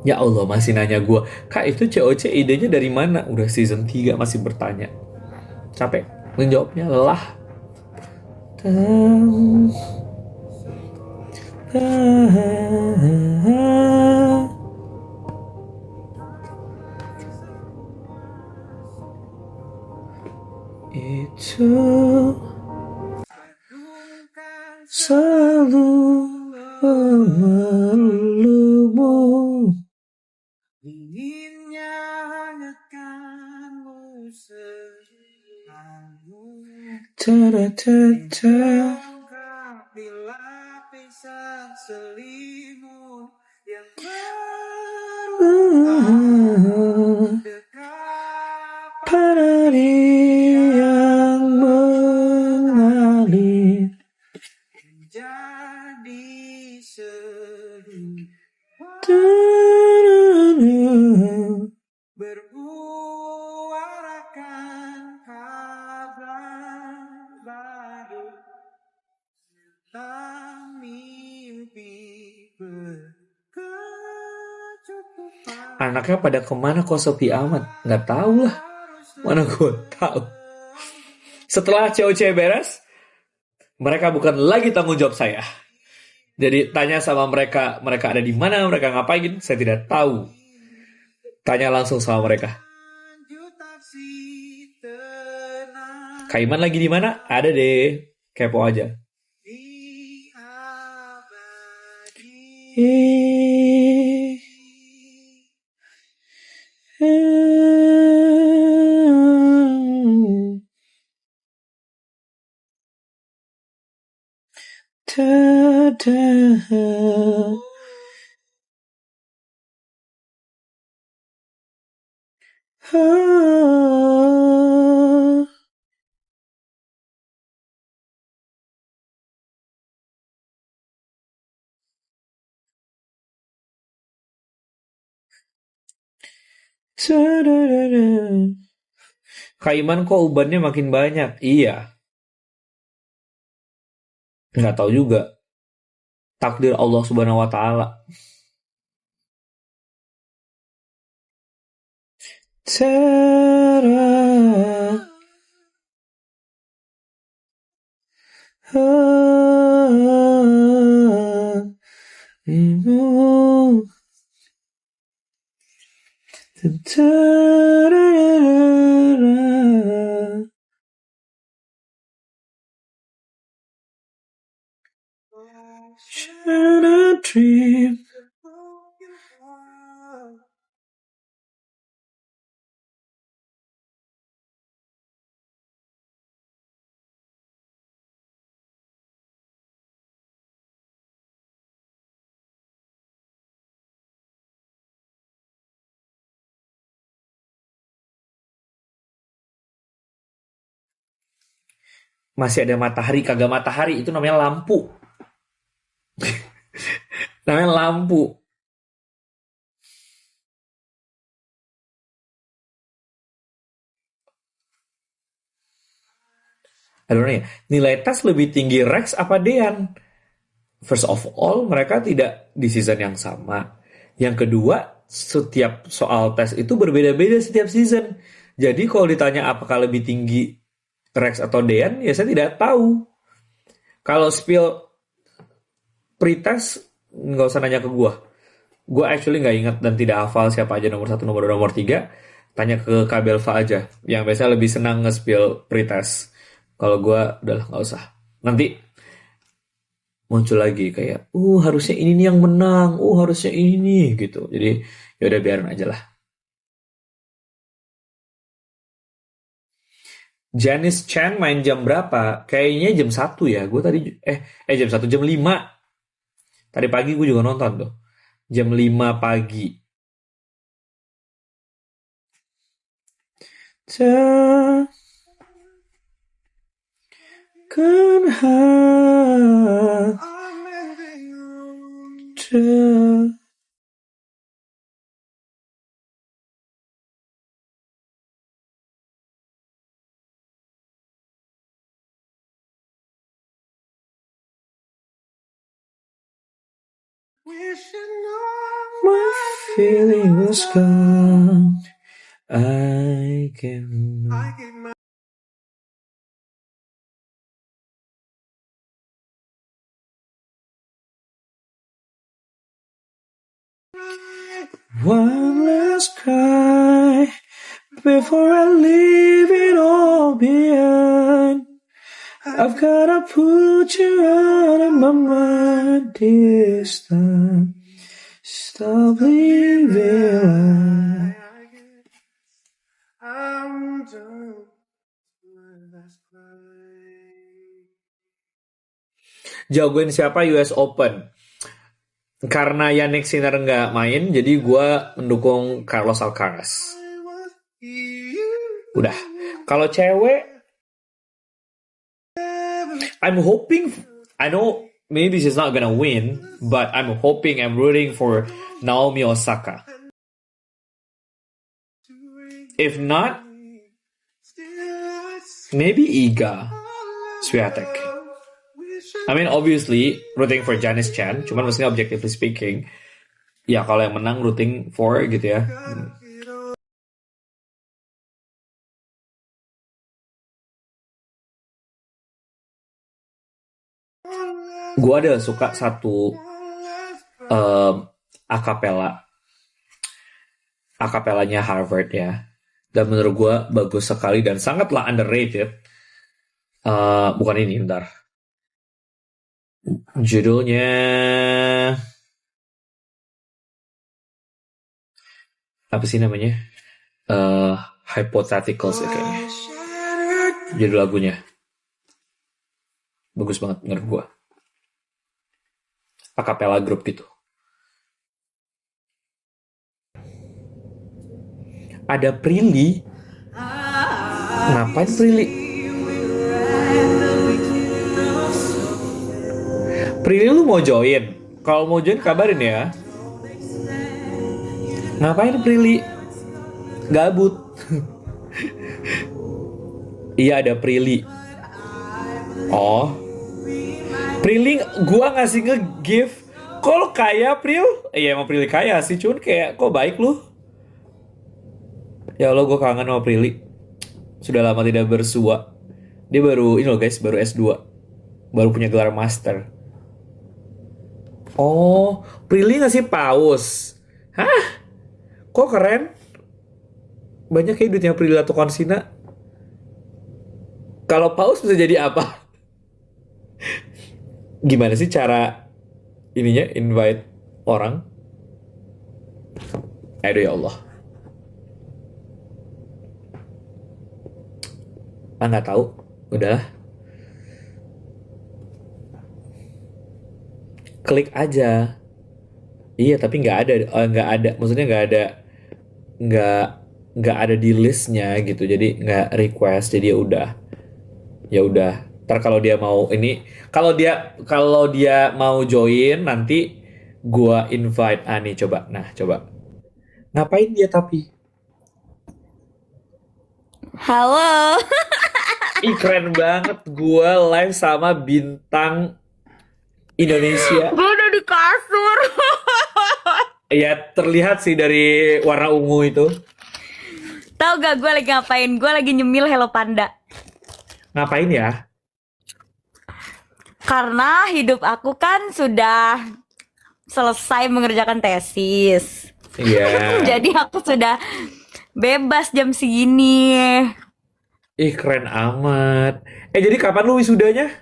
Ya Allah, masih nanya gue, Kak itu COC idenya dari mana? Udah season 3 masih bertanya. Capek menjawabnya, lelah. Itu selalu memerlumu. Dinginnya hangatkanmu selalu. Bila pisah selimut yang dekat pada yang mengalir jadi sedih. Berbuarakan kabar baru tentang mimpi berkecukupan. Anaknya pada kemana kok sepi amat? Nggak tahu lah. Mana gue tahu. Setelah COC beres, mereka bukan lagi tanggung jawab saya. Jadi tanya sama mereka, mereka ada di mana, mereka ngapain, saya tidak tahu. Tanya langsung sama mereka. Kaiman lagi di mana? Ada deh. Kepo aja. Kaiman kok ubannya makin banyak? Iya. Nggak tahu juga. Takdir Allah Subhanahu wa Ta'ala. hatimu. Should I dream? Masih ada matahari, kagak matahari, itu namanya lampu. Namanya lampu. Aduh nih, nilai tes lebih tinggi Rex apa Dean? First of all, mereka tidak di season yang sama. Yang kedua, setiap soal tes itu berbeda-beda setiap season. Jadi kalau ditanya apakah lebih tinggi Rex atau Dean, ya saya tidak tahu. Kalau spill pretest, nggak usah nanya ke gue. Gue actually nggak ingat dan tidak hafal siapa aja nomor 1, nomor 2, nomor 3. Tanya ke Kak Belva aja, yang biasanya lebih senang nge-spill pretest. Kalau gue, udahlah nggak usah. Nanti muncul lagi kayak, harusnya ini nih yang menang, harusnya ini nih, gitu. Jadi, ya udah biarin aja lah. Janice Chan main jam berapa? Kayaknya jam 1 ya. Gue tadi, jam 1, jam 5. Tadi pagi gue juga nonton tuh. Jam 5 pagi. Takkan ada my feeling was gone. I can. One last cry before I leave it all behind. I've gotta put you out of my mind this time. Stop leaving. I'm done. Jagoin siapa US Open? Karena Yannick Sinner nggak main, jadi gue mendukung Carlos Alcaraz. Udah. Kalau cewek, I'm hoping, I know maybe she's not gonna win, but I'm rooting for Naomi Osaka. If not, maybe Iga Swiatek. I mean, obviously, rooting for Janice Chan, cuman maksudnya objectively speaking, ya kalau yang menang rooting for gitu ya. Gue ada suka satu akapelanya Harvard ya, dan menurut gue bagus sekali dan sangatlah underrated. Bukan ini, bentar. Judulnya apa sih namanya? Hypotheticals ya kayaknya. Judul lagunya bagus banget menurut gue. Acapella group gitu. Ada Prilly. Ngapain Prilly? Prilly lu mau join? Kalau mau join kabarin ya. Ngapain Prilly? Gabut. Iya ada Prilly. Oh. Prilly gua ngasih nge-gift. Kok lo kaya Pril? Iya emang Prilly kaya sih. Cuman kayak kok baik lu. Ya Allah gue kangen sama Prilly. Sudah lama tidak bersua. Dia baru ini loh guys, baru S2. baru punya gelar master. Oh, Prilly ngasih paus. Hah? Kok keren? Banyak kayak duitnya Prilly Latuconsina. Kalau paus bisa jadi apa? Gimana sih cara ininya invite orang? Aduh ya Allah. Ah nggak tahu. Udahlah. Klik aja. Iya tapi nggak ada. Maksudnya nggak nggak ada di listnya gitu. Jadi nggak request. Jadi ya udah. Ntar kalau dia mau ini, kalau dia mau join nanti gua invite Ani coba. Nah coba. Ngapain dia tapi? Halo. Ih keren banget gua live sama bintang Indonesia. Gue udah di kasur. Ya terlihat sih dari warna ungu itu. Tahu gak gue lagi ngapain? Gue lagi nyemil Hello Panda. Ngapain ya? Karena hidup aku kan sudah selesai mengerjakan tesis. Iya. Jadi aku sudah bebas jam segini. Ih keren amat. Jadi kapan lu wisudanya?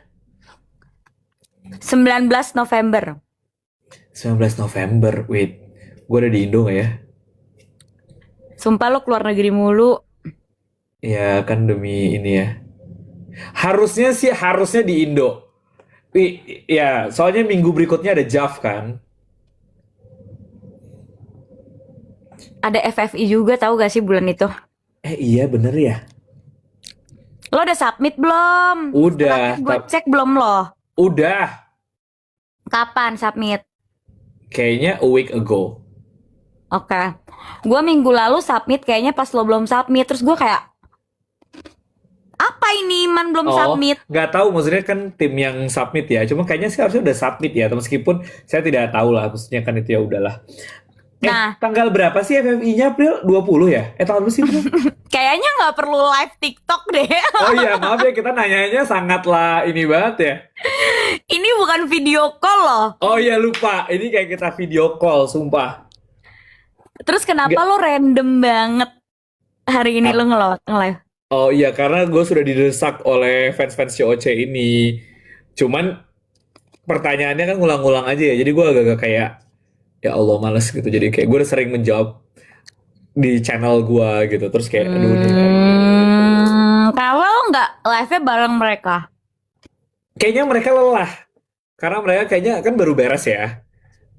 19 November. 19 November. Wait, gue ada di Indo gak ya? Sumpah lo keluar negeri mulu. Ya kan demi ini ya. Harusnya di Indo. Ya, soalnya minggu berikutnya ada JAV kan. Ada FFI juga, tahu gak sih bulan itu? Iya bener ya. Lo udah submit belum? Udah. Gue cek belum lo. Udah. Kapan submit? Kayaknya a week ago. Oke. Gue minggu lalu submit, kayaknya pas lo belum submit. Terus gue kayak, apa ini Man belum submit? Nggak tahu, maksudnya kan tim yang submit ya. Cuma kayaknya sih harusnya udah submit ya. Meskipun saya tidak tahu lah, maksudnya kan itu ya udahlah. Nah, tanggal berapa sih FFI-nya, April? 20 ya? Tanggal berapa sih, April? kayaknya nggak perlu live TikTok deh. Oh iya, maaf ya, kita nanyanya sangatlah ini banget ya. Ini bukan video call loh. Oh iya, lupa. Ini kayak kita video call, sumpah. Terus kenapa lo random banget hari ini lo nge-live? Oh iya, karena gue sudah didesak oleh fans-fans COC ini. Cuman pertanyaannya kan ngulang-ngulang aja ya. Jadi gue agak-agak kayak, ya Allah males gitu. Jadi kayak gue udah sering menjawab di channel gue gitu. Terus kayak, aduh nih. Kalau nggak live-nya bareng mereka? Kayaknya mereka lelah. Karena mereka kayaknya kan baru beres ya.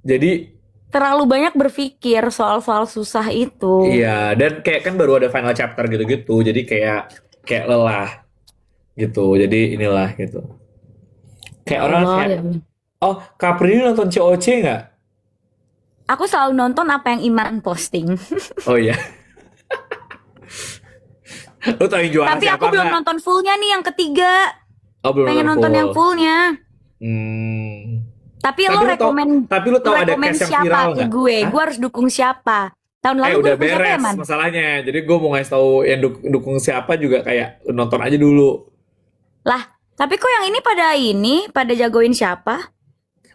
Jadi Terlalu banyak berpikir soal-soal susah itu. iya, dan kayak kan baru ada final chapter gitu-gitu. Jadi kayak lelah gitu. Jadi inilah gitu. Kayak orang Allah, kayak, ya. oh, Kapri nonton COC nggak? Aku selalu nonton apa yang Iman posting. Oh iya. Lu tau yang juara Tapi siapa aku belum nggak? nonton fullnya nih yang ketiga. Oh, belum Pengen nonton full. yang fullnya. Tapi lo Tapi lu tahu ada rekomen case yang siapa viral ke nggak? gue? Hah? Gue harus dukung siapa? Tahun lalu gue Udah dukung siapa ya, beres Man? masalahnya. Jadi gue mau ngasih tahu yang dukung siapa juga kayak nonton aja dulu. Lah, tapi kok yang ini pada jagoin siapa?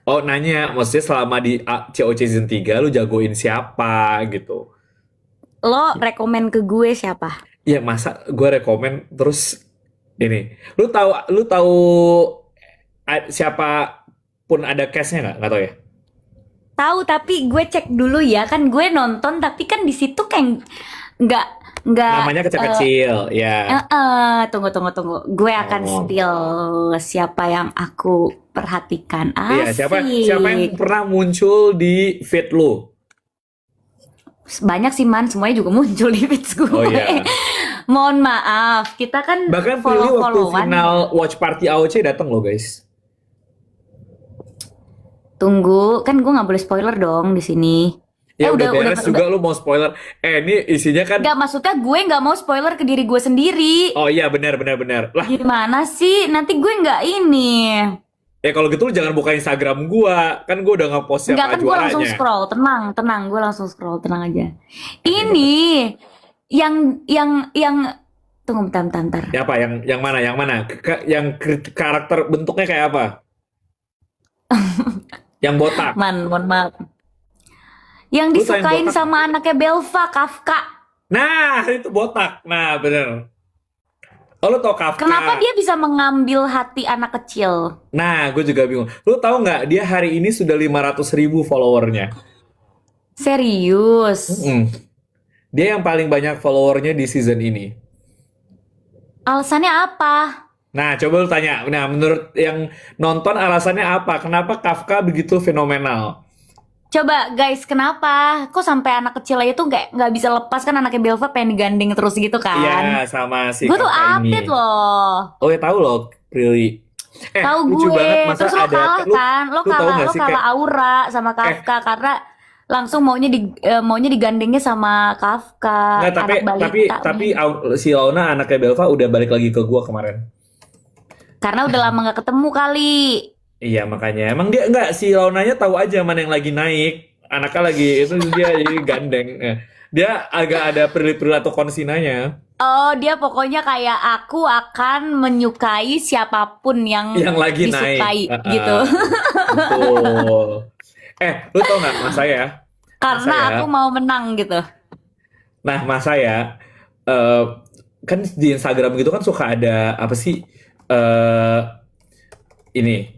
Oh nanya, maksudnya selama di COC season 3 lu jagoin siapa gitu. Lo rekomen ke gue siapa? Ya masa gue rekomen terus ini. Lu tahu siapa pun ada case-nya nggak? Nggak tahu ya? Tahu, tapi gue cek dulu ya. Kan gue nonton, tapi kan di situ kayak nggak Namanya kecil-kecil, ya. tunggu. Gue akan spill siapa yang aku perhatikan. Iya, siapa Asik. yang pernah muncul di feed lu? Banyak sih, Man. Semuanya juga muncul di feeds gue. Oh iya. Mohon maaf, kita kan Bahkan Prilly waktu follow-followan. final watch party AOC datang loh guys. Tunggu, kan gue nggak boleh spoiler dong di sini. Ya udah beres juga lu mau spoiler. Ini isinya kan. Nggak, maksudnya gue nggak mau spoiler ke diri gue sendiri. Oh iya benar. Lah, Gimana sih? Nanti gue nggak ini. ya kalau gitu lu jangan buka Instagram gua. Kan gua udah nge-post Nggak, siapa kan gue langsung juaranya. scroll. Tenang. Gue langsung scroll, tenang aja. Ini yang Tunggu bentar. Ya apa? Yang mana? Yang mana? Karakter bentuknya kayak apa? Yang botak. Man, mohon maaf. Yang Lu tau yang disukain botak? sama anaknya Belva, Kafka. Nah, itu botak. Nah, bener. Oh, lu tau Kafka? Kenapa dia bisa mengambil hati anak kecil? Nah, gue juga bingung. Lu tahu nggak? Dia hari ini sudah 500.000 followernya. Serius? Mm-mm. Dia yang paling banyak followernya di season ini. Alasannya apa? Nah, coba lu tanya. Nah, menurut yang nonton alasannya apa? Kenapa Kafka begitu fenomenal? Coba guys, kenapa? Kok sampai anak kecil aja tuh nggak bisa lepas kan anaknya Belva pengen digandeng terus gitu kan? Iya, sama si Gue tuh Kafka ini. update loh. Oh ya tahu loh, Prilly. Tahu Lucu gue. banget masa Terus lo ada kalah kan? Lo lu tahu kalah, nggak lo sih kalah kayak aura sama Kafka karena langsung maunya digandengnya sama Kafka, nggak tapi anak balita. si Launa anaknya Belva udah balik lagi ke gua kemarin. Karena udah lama nggak ketemu kali. Iya makanya emang dia nggak si Launanya tahu aja mana yang lagi naik. Anaknya lagi itu dia jadi gandeng. Dia agak ada peril-peril atau konsinanya Oh, dia pokoknya kayak aku akan menyukai siapapun yang yang lagi disukai naik. gitu. Betul. Lu tau nggak mas saya? Mas Karena saya. aku mau menang gitu. Nah, mas saya kan di Instagram gitu kan suka ada apa sih ini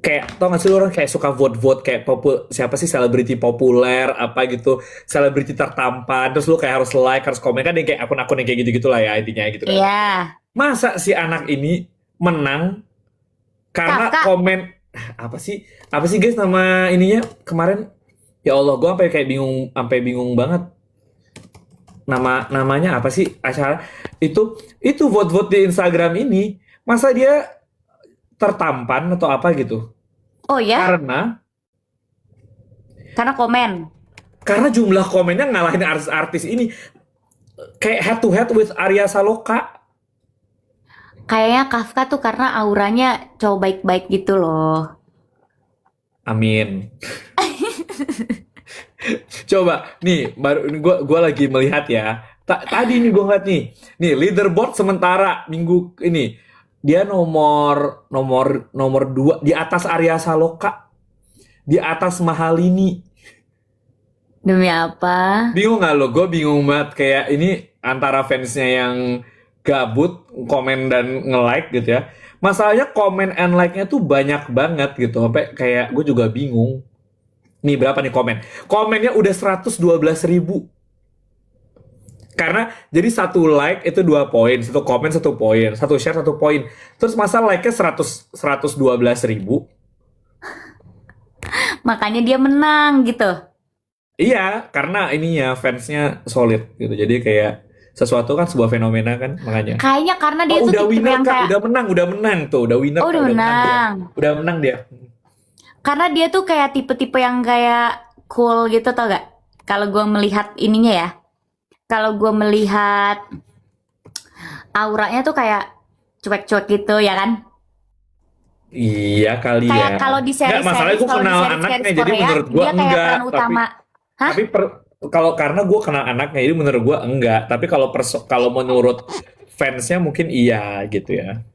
kayak tau gak sih lu orang kayak suka vote-vote kayak siapa sih selebriti populer apa gitu, selebriti tertampan, terus lu kayak harus like, harus komen kan yang kayak akun-akun yang kayak gitu-gitu lah ya intinya gitu kan. Iya. Masa si anak ini menang karena Kafka. komen apa sih guys nama ininya kemarin, ya Allah gue sampai bingung banget namanya apa sih acara itu vote-vote di Instagram ini, masa dia tertampan atau apa gitu. Oh ya? Karena komen. jumlah komennya ngalahin artis-artis ini kayak head to head with Arya Saloka. Kayaknya Kafka tuh karena auranya cowok baik-baik gitu loh. Amin. Coba nih baru gue lagi melihat ya. Tadi nih gue ngeliat nih leaderboard sementara minggu ini dia nomor 2 di atas Arya Saloka, di atas Mahalini. Demi apa? Bingung gak lo? Gue bingung banget kayak ini antara fansnya yang gabut komen dan nge-like gitu ya. Masalahnya komen and like-nya tuh banyak banget gitu. Sampai kayak gue juga bingung. Nih berapa nih komen? Komennya udah 112.000. Karena jadi satu like itu 2 poin, satu komen 1 poin, satu share 1 poin. Terus masa like-nya 112.000? Makanya dia menang gitu. Iya, karena ininya fansnya solid gitu. Jadi kayak sesuatu kan sebuah fenomena kan makanya. Kayaknya karena dia tuh udah tipe winner yang Kak, kayak udah menang tuh, udah winner. Oh, Kak, udah menang. Udah menang dia. Karena dia tuh kayak tipe-tipe yang kayak cool gitu tau gak? Kalau gue melihat ininya ya. Kalau gue melihat auranya tuh kayak cuek-cuek gitu ya kan? Iya kali Kayak ya. kalau di Nggak, masalahnya gue kalau di kenal series-series anaknya, jadi Korea, menurut gue dia kayak enggak. peran utama. Hah? Tapi kalau karena gue kenal anaknya, jadi menurut gue enggak. Tapi kalau menurut fansnya mungkin iya gitu ya.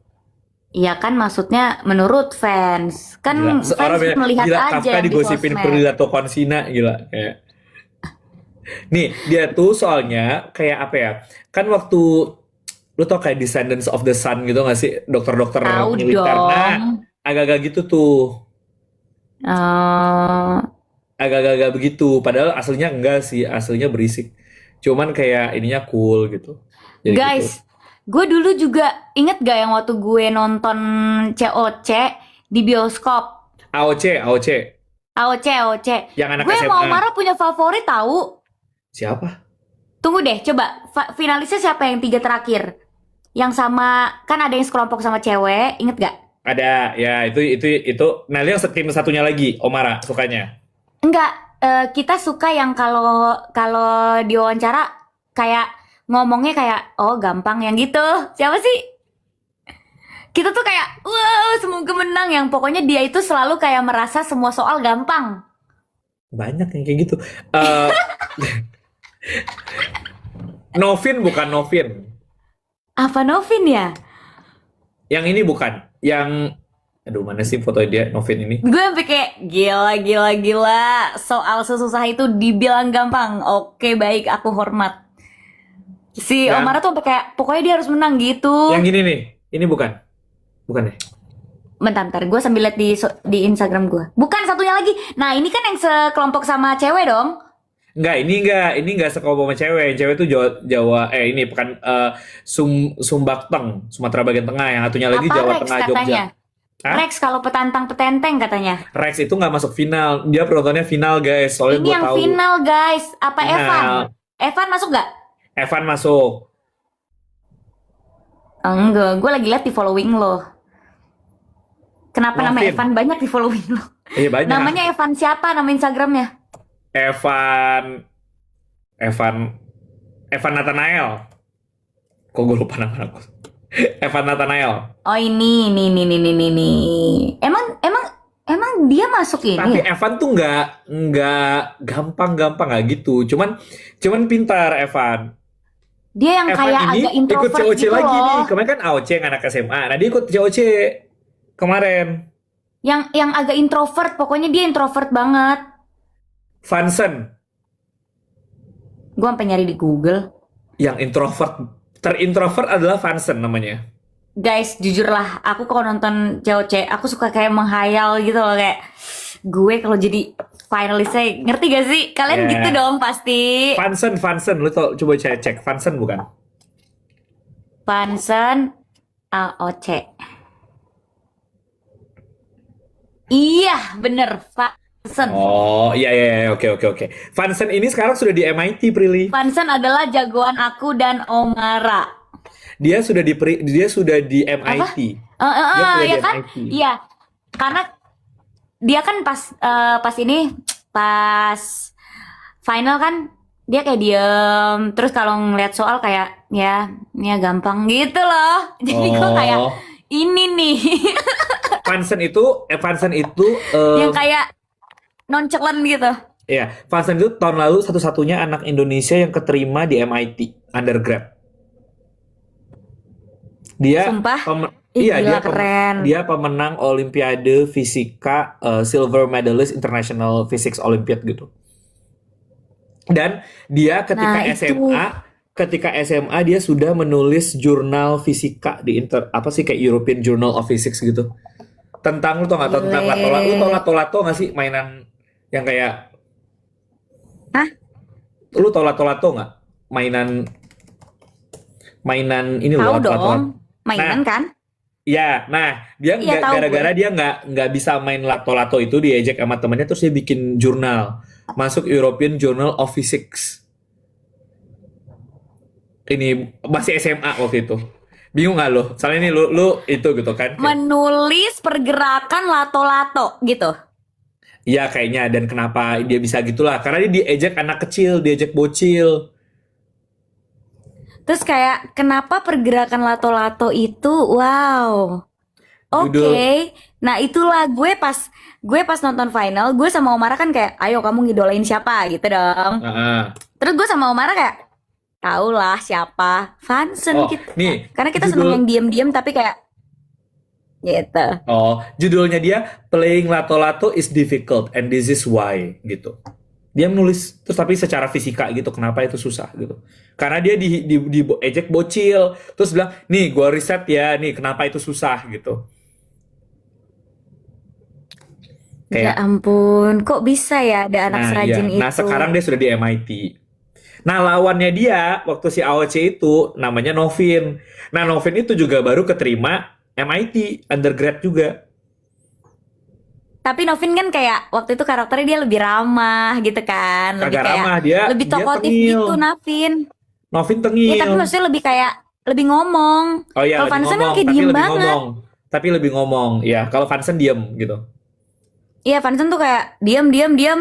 Iya kan maksudnya menurut fans. Kan Gila, fans melihat gila, aja Kafka yang di digosipin sosmed. Prilly Konsina gila kayak. Nih, dia tuh soalnya kayak apa ya? Kan waktu lu tau kayak Descendants of the Sun gitu gak sih? Dokter-dokter Tahu militer. Nah, dong. agak-agak gitu tuh. Agak-agak begitu. Padahal aslinya enggak sih. Aslinya berisik. Cuman kayak ininya cool gitu. Jadi gitu. Guys, gue dulu juga inget gak yang waktu gue nonton COC di bioskop? AOC. AOC. Yang anak Gue SMA. mau marah punya favorit tahu. Siapa? Tunggu deh, coba finalisnya siapa yang 3 terakhir? Yang sama kan ada yang sekelompok sama cewek, inget gak? Ada, ya itu. Nah, yang tim satunya lagi, Omara sukanya. Enggak, kita suka yang kalau diwawancara kayak ngomongnya kayak oh gampang yang gitu. Siapa sih? Kita tuh kayak wow semoga menang, yang pokoknya dia itu selalu kayak merasa semua soal gampang. Banyak yang kayak gitu. Novin bukan Novin. Apa Novin ya? Yang ini bukan. Yang aduh mana sih foto dia Novin ini? Gue sampai kayak gila. Soal sesusah itu dibilang gampang. Oke, baik, aku hormat. Si Yang Omar tuh sampai kayak pokoknya dia harus menang gitu. yang ini nih. Ini bukan. Bukan ya? Bentar, gue sambil lihat di Instagram gue. Bukan satunya lagi. Nah, ini kan yang sekelompok sama cewek dong. Ini enggak sekelompok sama cewek. Yang cewek tuh Jawa ini bukan Sumbakteng, Sumatera bagian tengah. Yang satunya lagi Apa Jawa Rex Tengah katanya? Jogja. Hah? Rex kalau petantang petenteng katanya. Rex itu nggak masuk final. Dia penontonnya final guys. Soalnya Ini gue yang tahu final, guys. Apa Evan? final. Evan masuk gak? Evan masuk. Enggak, gue lagi lihat di following lo. Kenapa nama Novin. Evan banyak di following lo? Iya banyak. Namanya Evan siapa nama Instagramnya? Evan Evan Evan Nathanael. Kok gue lupa nama aku. Evan Nathanael. Oh ini. Emang dia masuk ini Tapi ya? Evan tuh nggak gampang nggak gitu. Cuman pintar Evan. Dia yang Evan kayak ini agak ikut introvert COC gitu lagi nih. loh. Kemarin kan AOC yang anak SMA. Nah dia ikut COC kemarin. Yang agak introvert, pokoknya dia introvert banget. Vansen Gue sampai nyari di Google. yang terintrovert adalah Vansen namanya. Guys, jujur lah, aku kalau nonton COC, aku suka kayak menghayal gitu loh, kayak gue kalau jadi finalisnya, ngerti gak sih? Kalian Ya. gitu dong pasti. Vansen, lu tau, coba cek Vansen bukan? Vansen AOC. Iya, bener, Vansen. Oh, iya, oke. Vansen ini sekarang sudah di MIT, Prilly. Vansen adalah jagoan aku dan Omara. Dia sudah di Apa? MIT. Dia kuliah Ya di kan? MIT. Iya, karena dia kan pas final kan dia kayak diem, terus kalau ngeliat soal kayak ya gampang gitu loh. Jadi gue kayak Oh, ini nih Vansen itu yang kayak nonchalant gitu. ya, Vansen itu tahun lalu satu-satunya anak Indonesia yang keterima di MIT undergrad. Dia Sumpah, pem- ih iya gila keren. dia pemenang Olimpiade Fisika silver medalist International Physics Olympiad gitu. Dan dia Nah itu ketika SMA dia sudah menulis jurnal fisika di apa sih kayak European Journal of Physics gitu. Tentang lu tau nggak tentang lato-lato? Lu tau gile. lato-lato nggak sih mainan yang kayak Hah? lu tau lato-lato nggak? Mainan ini loh Tahu lato-lato. dong, Nah, mainan kan? ya, dia Iya tahu gue. gara-gara dia nggak bisa main lato-lato itu diejek sama temennya terus dia bikin jurnal masuk European Journal of Physics. Ini masih SMA waktu itu. Bingung nggak lo? Soalnya ini lu itu gitu kan? Menulis pergerakan lato-lato gitu. Iya kayaknya dan kenapa dia bisa gitulah? Karena dia diejek anak kecil, diejek bocil. Terus kayak kenapa pergerakan lato-lato itu wow. Judul Oke. Nah, itulah gue pas nonton final, gue sama Omara kan kayak, "Ayo kamu ngidolain siapa?" gitu dong. Heeh. Terus gue sama Omara kayak, "Tahu lah siapa, Vansen Oh, kita." nih Karena kita seneng judul yang diem-diem tapi kayak gitu. judulnya dia Playing Lato-Lato is difficult and this is why gitu. Dia menulis terus tapi secara fisika gitu kenapa itu susah gitu. Karena dia di ejek bocil terus bilang, "Nih, gua riset ya, nih kenapa itu susah." gitu. Ya Kayak ampun, kok bisa ya ada anak nah serajin iya. Nah, itu? sekarang dia sudah di MIT. Nah, lawannya dia waktu si AOC itu namanya Novin. Nah, Novin itu juga baru keterima MIT undergrad juga. Tapi Novin kan kayak waktu itu karakternya dia lebih ramah gitu kan, lebih Kagak kayak ramah dia lebih dia tokotif tengil. gitu Novin. Novin Iya tengil. tapi maksudnya lebih kayak lebih ngomong. Oh iya, Kalau lebih Vanessa kan ngomong, kayak tapi diem lebih banget. ngomong. Tapi lebih ngomong. Ya, kalau Vansen diem gitu. Iya Vanessa tuh kayak diem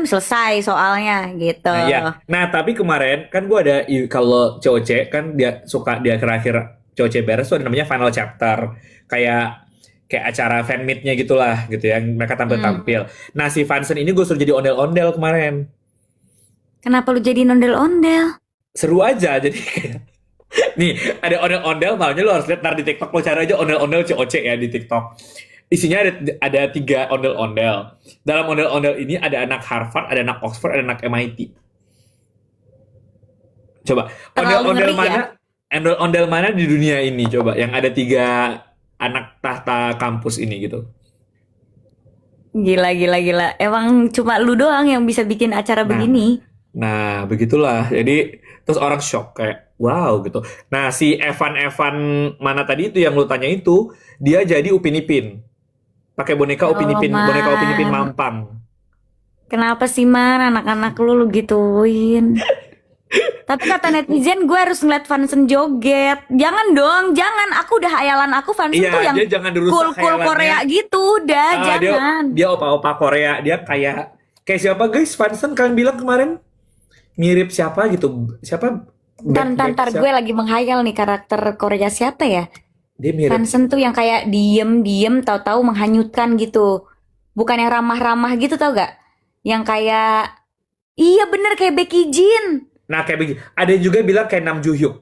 selesai soalnya gitu. Nah, iya. Nah, tapi kemarin kan gue ada kalau COC kan dia suka di akhir-akhir COC beres tuh ada namanya final chapter. Kayak acara fan meet-nya gitulah gitu ya. Mereka Hmm. tampil-tampil. Nah, si Vansen ini gue suruh jadi ondel-ondel kemarin. Kenapa lu jadi ondel-ondel? seru aja. Jadi kayak nih ada ondel-ondel, makanya lo harus lihat ntar di TikTok, lo cari aja ondel-ondel COC ya di TikTok. Isinya ada 3 ondel-ondel. Dalam ondel-ondel ini ada anak Harvard, ada anak Oxford, ada anak MIT. Coba Terlalu ondel-ondel ngeri ya. mana? Ondel-ondel mana di dunia ini coba yang ada 3 anak tahta kampus ini gitu. Gila, gila, gila. Emang cuma lu doang yang bisa bikin acara Nah, begini. nah begitulah. Jadi terus orang shock kayak wow gitu. Nah si Evan mana tadi itu yang lu tanya itu dia jadi Upin Ipin. Pakai Oh, boneka Upin Ipin man. mampang. Kenapa sih, man? Anak-anak lu gituin. Tapi kata netizen gue harus ngeliat Vansen joget. Jangan dong, jangan. Aku udah hayalan aku Vansen Iya, tuh yang dia jangan dirusak cool-cool khayalannya. Korea gitu. Udah, Dia jangan. dia opa-opa Korea, dia kayak siapa guys? Vanson kalian bilang kemarin mirip siapa gitu? Siapa? Ntar gue lagi menghayal nih karakter Korea siapa ya? Dia mirip. Vansen tuh yang kayak diem-diem tahu-tahu menghanyutkan gitu. Bukan yang ramah-ramah gitu tau gak? Yang kayak iya bener kayak Becky Jean. Nah, kayak begini. Ada yang juga bilang kayak Nam Joo Hyuk.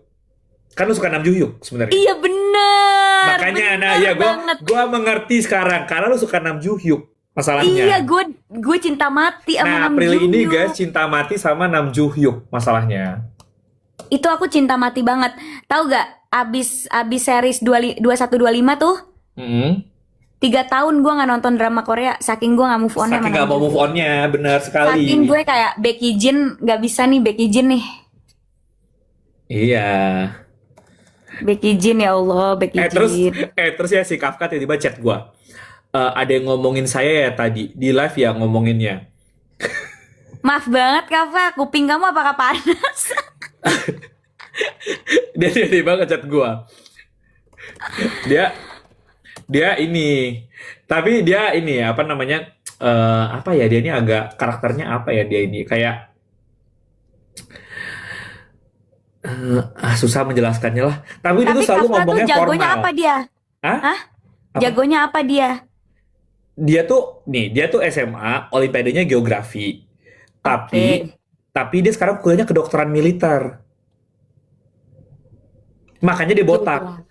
Kan lu suka Nam Joo Hyuk sebenarnya. Iya bener, Makanya, nah bener ya banget. gua mengerti sekarang karena lu suka Nam Joo Hyuk Iya, masalahnya. gue cinta mati sama Nah, Nam Prilly Joo ini Hyuk. guys cinta mati sama Nam Joo Hyuk masalahnya. Itu aku cinta mati banget. Tahu gak? Abis series 2125 tuh Mm-mm. 3 tahun gue nggak nonton drama Korea. Saking gue nggak move on sama Saking Nam gak mau Joo move Hyuk. onnya, benar Saking sekali. gue kayak Becky Jean nggak bisa nih Becky Jean nih. Iya. Becky Jean ya Allah, Becky Terus Jean. terus ya si Kafka tiba-tiba chat gua. Ada yang ngomongin saya ya tadi di live ya ngomonginnya. Maaf banget Kava, kuping kamu apakah panas? Dia tiba-tiba ngechat gua. Dia dia ini. Tapi dia ini apa namanya? Apa ya dia ini agak karakternya apa ya dia ini kayak susah menjelaskannya lah. Tapi dia Tapi tuh selalu Kava tuh ngomongnya jagonya formal. apa dia? Hah? Hah? Apa? Jagonya apa dia? Dia tuh SMA, olimpiadanya geografi. Tapi Oke. tapi dia sekarang kuliahnya kedokteran militer. Makanya dia botak.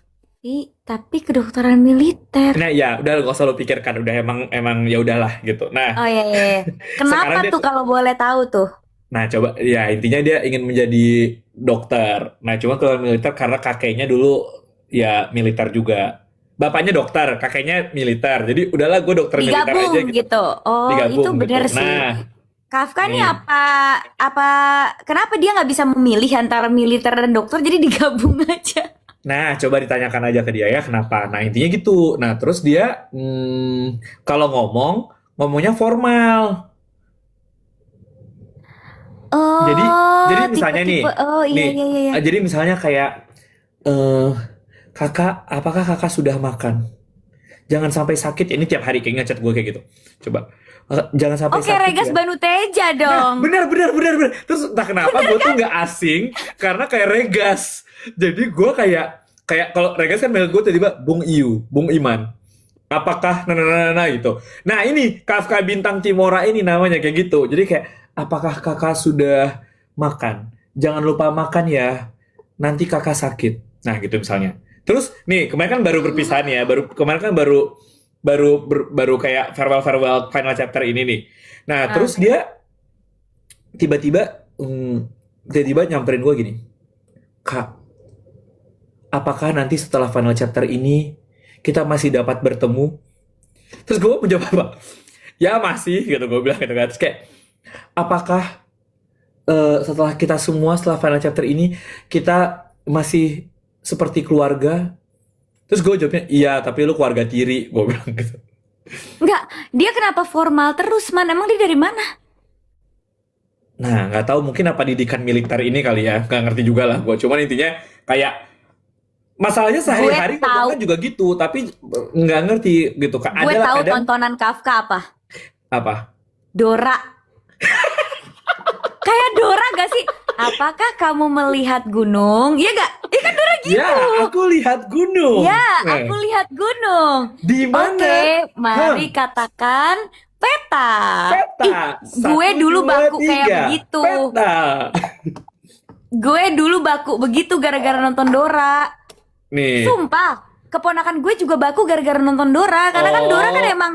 Tapi kedokteran militer. Nah ya udah gak usah lo pikirkan, udah emang ya udahlah gitu. Nah Oh iya, iya, iya. sekarang Kenapa dia tuh kalau boleh tahu tuh? nah coba ya intinya dia ingin menjadi dokter. Nah cuma kalau militer karena kakeknya dulu ya militer juga. Bapaknya dokter, kakeknya militer. Jadi udahlah gue dokter militer aja Digabung gitu. gitu. Oh, itu Digabung gitu. bener sih. Nah, Kafka nih nih. apa kenapa dia nggak bisa memilih antara militer dan dokter jadi digabung aja? Nah, coba ditanyakan aja ke dia ya kenapa. Nah, intinya gitu. Nah, terus dia kalau ngomongnya formal. Jadi Oh, misalnya nih, tipe-tipe. Oh iya, nih, iya, iya, iya. jadi misalnya kayak eh kakak, apakah kakak sudah makan? Jangan sampai sakit. Ini tiap hari kayaknya chat gue kayak gitu. Coba, jangan sampai Oke, sakit Regas ya. Banuteja Nah, dong. benar. Terus entah kenapa gue tuh nggak asing karena kayak Regas. Jadi gue kayak kalau Regas kan manggil gue tiba-tiba Bung Iman. Apakah nah gitu. Nah ini Kafka Bintang Timora ini namanya kayak gitu. Jadi kayak apakah kakak sudah makan? Jangan lupa makan ya. Nanti kakak sakit. Nah gitu misalnya. Terus nih kemarin kan baru berpisah nih ya. Kemarin kan baru kayak farewell final chapter ini nih. Nah terus Oke. dia tiba-tiba nyamperin gue gini. Kak, apakah nanti setelah final chapter ini kita masih dapat bertemu? Terus gue menjawab apa? Ya masih gitu gue bilang gitu kan. Terus kayak apakah setelah kita semua setelah final chapter ini kita masih seperti keluarga? Terus gue jawabnya iya tapi lu keluarga tiri gue bilang gitu. Enggak, dia kenapa formal terus, Man? Emang dia dari mana? Nah nggak tahu mungkin apa didikan militer ini kali ya, nggak ngerti juga lah gue. Cuman intinya kayak masalahnya sehari-hari Gue tahu. ngomongnya juga gitu tapi nggak ngerti gitu kan. Gue Ada lah tahu kadang tontonan Kafka apa? apa? Dora. Kayak Dora gak sih? Apakah kamu melihat gunung? Iya gak? Iya kan Dora gitu. Ya aku lihat gunung. Ya, Nah, aku lihat gunung. di mana? Oke, mari katakan peta. Peta. Gue Satu, dulu dua, baku kayak tiga. begitu. Peta. gue dulu baku begitu gara-gara nonton Dora. Nih. Sumpah, keponakan gue juga baku gara-gara nonton Dora. Karena kan Dora kan Oh. emang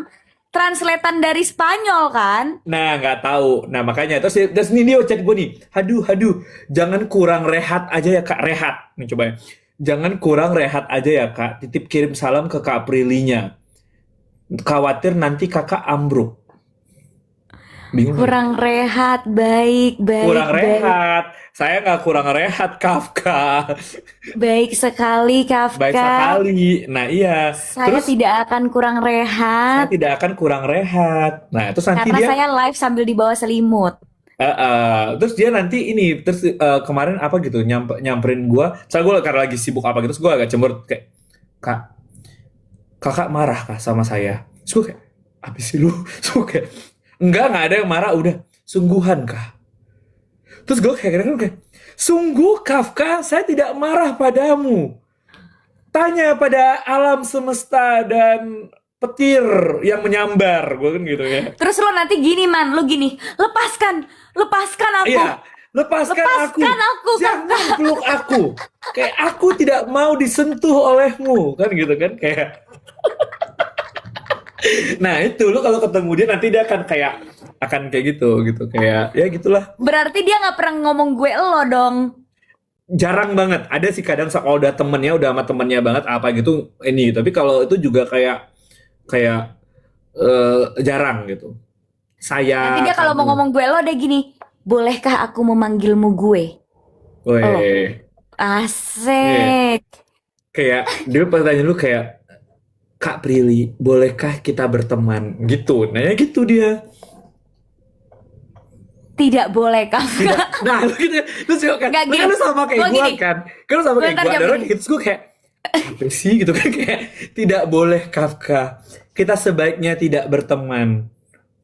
translatean dari Spanyol kan. Nah, nggak tahu. Nah, makanya terus ini dia chat gue nih. Haduh, jangan kurang rehat aja ya Kak. Rehat. Nih coba ya. Jangan kurang rehat aja ya Kak. Titip kirim salam ke Kak Prilinya. Khawatir nanti Kakak ambruk. Bingung. Kurang rehat, baik, Kurang baik. rehat. Saya nggak kurang rehat, Kafka. Baik sekali, Kafka. Baik sekali. Nah, iya. Saya Terus tidak akan kurang saya rehat tidak akan kurang rehat. Nah, terus nanti karena dia saya live sambil di bawah selimut. terus dia nanti ini terus kemarin apa gitu nyamperin gua. Saya gue karena lagi sibuk apa gitu, terus gue agak cemberut kayak, Kak, kakak marah kah sama saya? Terus gue kayak, apa sih lu? Terus gue kayak, nggak ada yang marah, udah sungguhan kah? Terus gue kayak, sungguh Kafka, saya tidak marah padamu. Tanya pada alam semesta dan petir yang menyambar, gue kan gitu ya. Terus lo nanti gini man, lo gini, lepaskan aku. Iya, lepaskan aku. Lepaskan aku, Jangan peluk aku. Kayak aku tidak mau disentuh olehmu, kan gitu kan kayak. Nah itu lo kalau ketemu dia nanti dia akan kayak gitu kayak ya gitulah. Berarti dia nggak pernah ngomong gue lo dong. Jarang banget. Ada sih kadang kalau udah temennya udah sama temennya banget apa gitu ini. Tapi kalau itu juga kayak jarang gitu. Saya Nanti dia kalau mau ngomong gue lo, dia gini, bolehkah aku memanggilmu gue? Weh, Asik. kayak dia pertanyaan lu kayak, Kak Prilly, bolehkah kita berteman? Gitu. Nanya gitu dia. Tidak boleh, Kafka. Tidak. Nah, lu gitu. Terus kan, Nggak, gini. lu sama kayak Gua gue gini. kan. Kan lu sama Gua kayak ntar gue. jawab Ada gini. gitu. Terus gue kayak, apa sih gitu kan. Kayak, tidak boleh Kafka. Kita sebaiknya tidak berteman.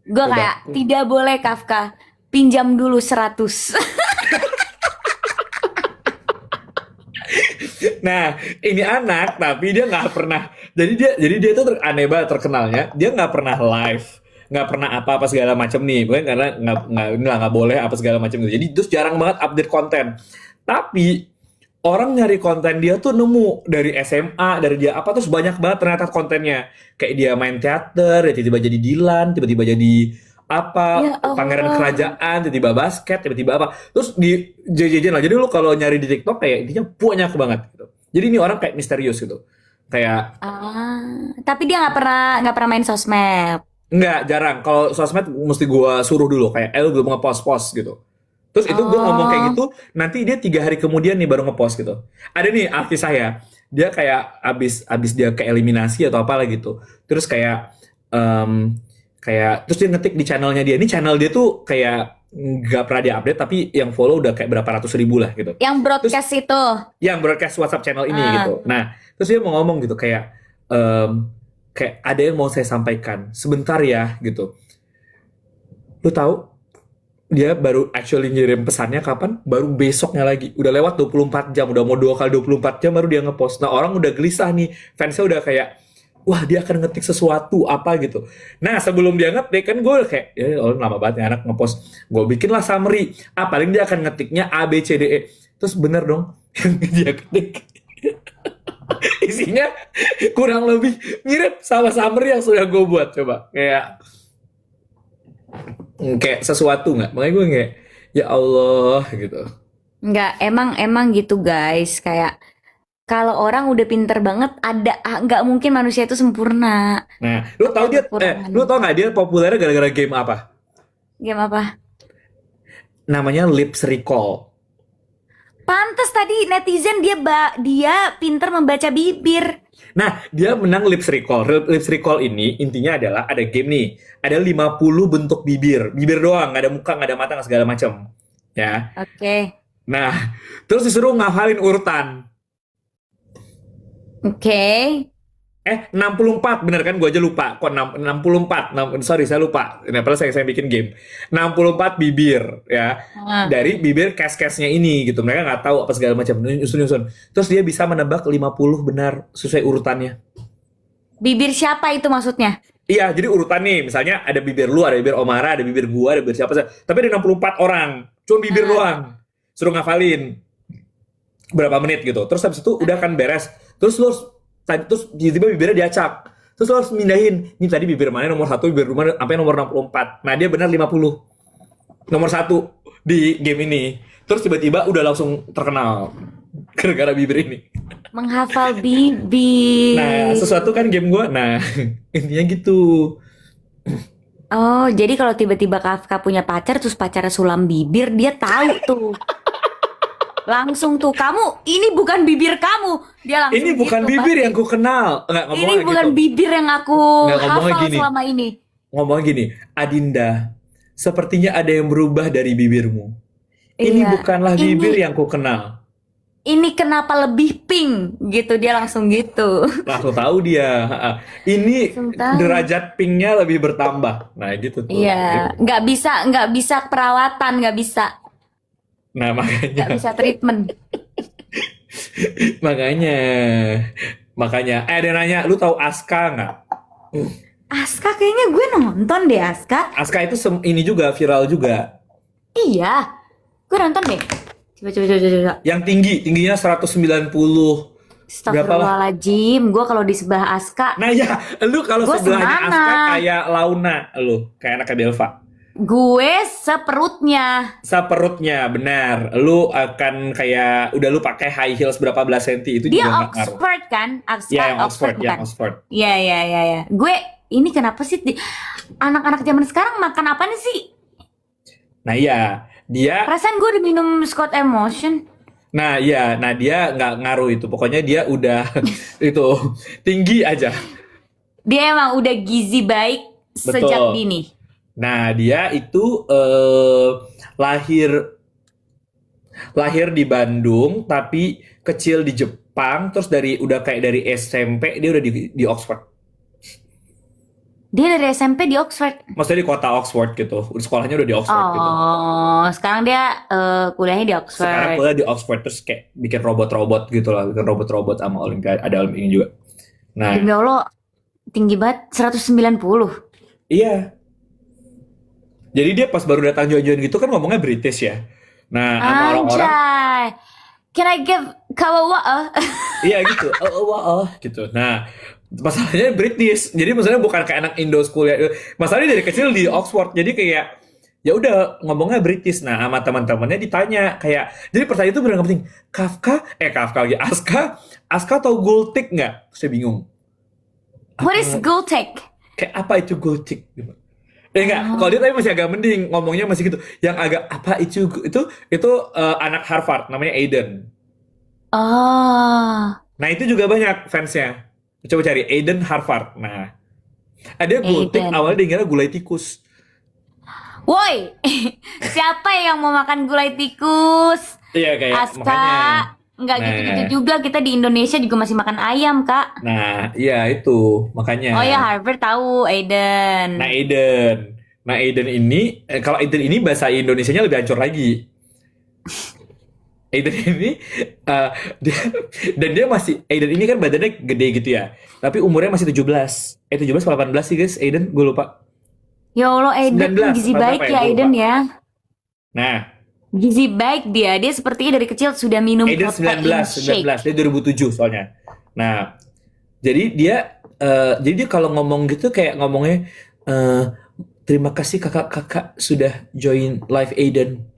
Gue Coba. kayak, tidak boleh, Kafka. Pinjam dulu 100. Nah, ini anak, tapi dia nggak pernah. Jadi dia tuh aneh banget terkenalnya. Dia nggak pernah live, nggak pernah apa-apa segala macam nih. Bukan karena nggak boleh apa segala macam gitu. Jadi terus jarang banget update konten. Tapi orang nyari konten dia tuh nemu dari SMA, dari dia apa terus banyak banget ternyata kontennya. Kayak dia main teater, dia tiba-tiba jadi Dilan, tiba-tiba jadi apa Ya Allah. pangeran kerajaan, tiba-tiba basket, tiba-tiba apa. Terus di JJJ lah. Jadi lu kalau nyari di TikTok kayak intinya banyak banget gitu. Jadi ini orang kayak misterius gitu. Kayak Tapi dia nggak pernah main sosmed. enggak, jarang. Kalau sosmed mesti gua suruh dulu kayak lu belum nge-post gitu. Terus itu gue ngomong kayak gitu, nanti dia 3 hari kemudian nih baru nge-post gitu. Ada nih artis saya, dia kayak abis dia ke eliminasi atau apalah gitu. Terus kayak terus dia ngetik di channelnya dia. Ini channel dia tuh kayak nggak pernah dia update, tapi yang follow udah kayak berapa ratus ribu lah gitu. Yang broadcast itu. Yang broadcast WhatsApp channel ini gitu. Nah, terus dia mau ngomong gitu kayak ada yang mau saya sampaikan. Sebentar ya gitu. Lu tahu? Dia baru actually ngirim pesannya kapan? Baru besoknya lagi. Udah lewat 24 jam. Udah mau 2 kali 24 jam baru dia ngepost. Nah orang udah gelisah nih. Fansnya udah kayak, wah dia akan ngetik sesuatu apa gitu. Nah sebelum dia ngetik kan gue kayak, ya lama banget ya anak ngepost. Gue bikinlah summary. Paling dia akan ngetiknya A, B, C, D, E. Terus bener dong yang dia ketik. Isinya kurang lebih mirip sama summary yang sudah gue buat. Coba kayak sesuatu nggak? Makanya gue kayak ya Allah gitu. Nggak, emang gitu guys. Kayak kalau orang udah pinter banget, nggak mungkin manusia itu sempurna. Nah, lu tahu lu tahu nggak dia populernya gara-gara game apa? Game apa? Namanya Lips Recall. Pantes tadi netizen dia pinter membaca bibir. Nah, dia menang Lips Recall. Lips Recall ini intinya adalah ada game nih. Ada 50 bentuk bibir. Bibir doang, nggak ada muka, nggak ada mata, nggak segala macam. Ya. Oke. Nah, terus disuruh ngafalin urutan. Oke. 64 bener kan? Gue aja lupa. Kok 64? Sorry, saya lupa. Nah, padahal saya bikin game. 64 bibir ya. Dari bibir cast-castnya ini gitu. Mereka nggak tahu apa segala macam. Nyusun. Terus dia bisa menebak 50 benar sesuai urutannya. Bibir siapa itu maksudnya? Iya, jadi urutan nih. Misalnya ada bibir lu, ada bibir Omara, ada bibir gua, ada bibir siapa. Tapi ada 64 orang. Cuma bibir doang. suruh ngafalin berapa menit gitu. Terus habis itu udah kan beres. Terus lu harus terus tiba-tiba bibirnya diacak. Terus lu harus mindahin. Ini tadi bibir mana nomor 1, bibir mana sampai nomor 64. Nah, dia benar 50. Nomor 1 di game ini. Terus tiba-tiba udah langsung terkenal gara-gara bibir ini. Menghafal bibir. Nah, sesuatu kan game gua. Nah, intinya gitu. Oh, jadi kalau tiba-tiba Kafka punya pacar terus pacarnya sulam bibir, dia tahu tuh. Langsung tuh, kamu ini bukan bibir kamu. Dia langsung Ini bukan gitu, bibir pasti. yang ku kenal. Enggak Ini ngomongnya bukan gitu. bibir yang aku Nggak, ngomongnya hafal gini. selama ini. Ngomongnya gini, Adinda, sepertinya ada yang berubah dari bibirmu. Ini Iya. bukanlah bibir Ini yang ku kenal. ini kenapa lebih pink gitu, dia langsung gitu. Langsung tahu dia. Ini Langsung tahu. derajat pinknya lebih bertambah. Nah, gitu tuh. Iya, nggak bisa perawatan, nggak bisa Nah, bisa treatment. makanya. Ada yang nanya, lu tahu Aska nggak? Aska kayaknya gue nonton deh Aska. Aska itu ini juga viral juga. Iya, gue nonton deh. Coba. Yang tingginya 190. Berapa lah? Astagfirullahaladzim, gue kalau di sebelah Aska, Nah ya, lu kalau Gua sebelahnya semana. Aska kayak Launa, lu kayak anaknya Belva. gue seperutnya. Seperutnya, benar. Lu akan kayak udah lu pakai high heels berapa belas senti itu Dia juga nggak ngaruh. Oxford kan? Aska Ya, yang Oxford, bukan? yang Oxford. Iya. Gue ini kenapa sih anak-anak zaman sekarang makan apa nih sih? Nah iya, dia, Perasaan gue udah minum Scott Emotion. nah dia nggak ngaruh itu. Pokoknya dia udah itu tinggi aja. Dia emang udah gizi baik sejak Betul. dini. Nah dia itu lahir di Bandung tapi kecil di Jepang. Terus udah kayak dari SMP dia udah di Oxford. Dia dari SMP di Oxford. Maksudnya di kota Oxford gitu. Sekolahnya udah di Oxford gitu. Oh, sekarang dia kuliahnya di Sekarang Oxford. kuliah di Oxford terus kayak bikin robot-robot gitu lah, bikin robot-robot sama Olimpiade, ada Olimpiade juga. Nah, Demi Allah, tinggi banget 190. iya. Jadi dia pas baru datang join-join gitu kan ngomongnya British ya. Nah, sama orang-orang Anjay. Can I give kawawa? iya gitu. Gitu. Nah, masalahnya British. Jadi maksudnya bukan kayak anak Indo kuliah. Masalahnya dari kecil di Oxford. Jadi kayak ya udah ngomongnya British. Nah, sama teman-temannya ditanya kayak jadi pertanyaan itu benar penting. Kafka lagi. Aska tahu Gultik nggak? Saya bingung. What is Gultik? Kayak apa itu Gultik? Enggak, kalau dia tapi masih agak mending ngomongnya masih gitu. Yang agak apa itu anak Harvard namanya Aiden. Oh, Nah, itu juga banyak fansnya. Coba cari Aiden Harvard. Nah, ada Gultik Aiden. awalnya dia ngira gulai tikus. woi, siapa yang mau makan gulai tikus? Iya kayak Aska, makanya. nggak Nah. gitu-gitu juga. Kita di Indonesia juga masih makan ayam, Kak. Nah, iya itu makanya. Oh ya, Harvard tahu Aiden. Nah, Aiden ini kalau Aiden ini bahasa Indonesianya lebih hancur lagi. Aiden ini eh, dia dan dia masih Aiden ini kan badannya gede gitu ya. Tapi umurnya masih 17. 17 atau 18 sih guys, Aiden gue lupa. Ya Allah, Aiden 19, gizi apa baik ya, ya gua Aiden lupa. ya. Nah, Gizi baik dia. Dia sepertinya dari kecil sudah minum Aiden protein 19 shake. dia 2007 soalnya. Nah, jadi dia kalau ngomong gitu kayak ngomongnya terima kasih kakak-kakak sudah join live Aiden.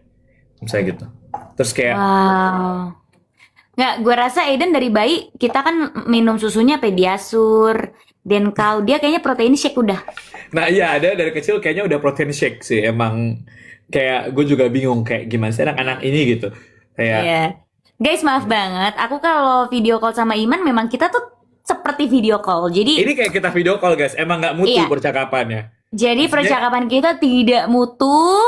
Misalnya gitu. Terus kayak Wow. Nggak, gue rasa Aiden dari bayi kita kan minum susunya Pediasure, Denkau. Dia kayaknya protein shake udah. nah iya ada dari kecil kayaknya udah protein shake sih. Emang kayak gue juga bingung kayak gimana sih anak-anak ini gitu. Kayak Iya. Guys, maaf banget. Aku kalau video call sama Iman memang kita tuh seperti video call. Jadi ini kayak kita video call guys. Emang nggak mutu Iya. percakapannya. jadi Maksudnya- percakapan kita tidak mutu,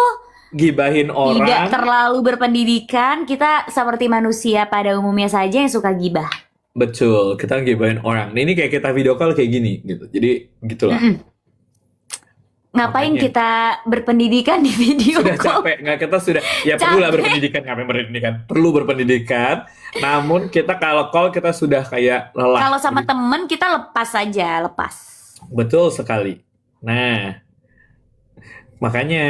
Gibahin tidak orang. terlalu berpendidikan. Kita seperti manusia pada umumnya saja yang suka gibah. Betul, kita gibahin orang. Nah, ini kayak kita video call kayak gini gitu. Jadi gitulah. Ngapain Makanya. kita berpendidikan di video Sudah call? capek, nggak kita sudah ya perlulah Capek. berpendidikan, ngapain berpendidikan? Perlu berpendidikan. Namun kita kalau call kita sudah kayak lelah. Kalau sama Jadi, temen kita lepas aja, lepas. betul sekali. Nah, makanya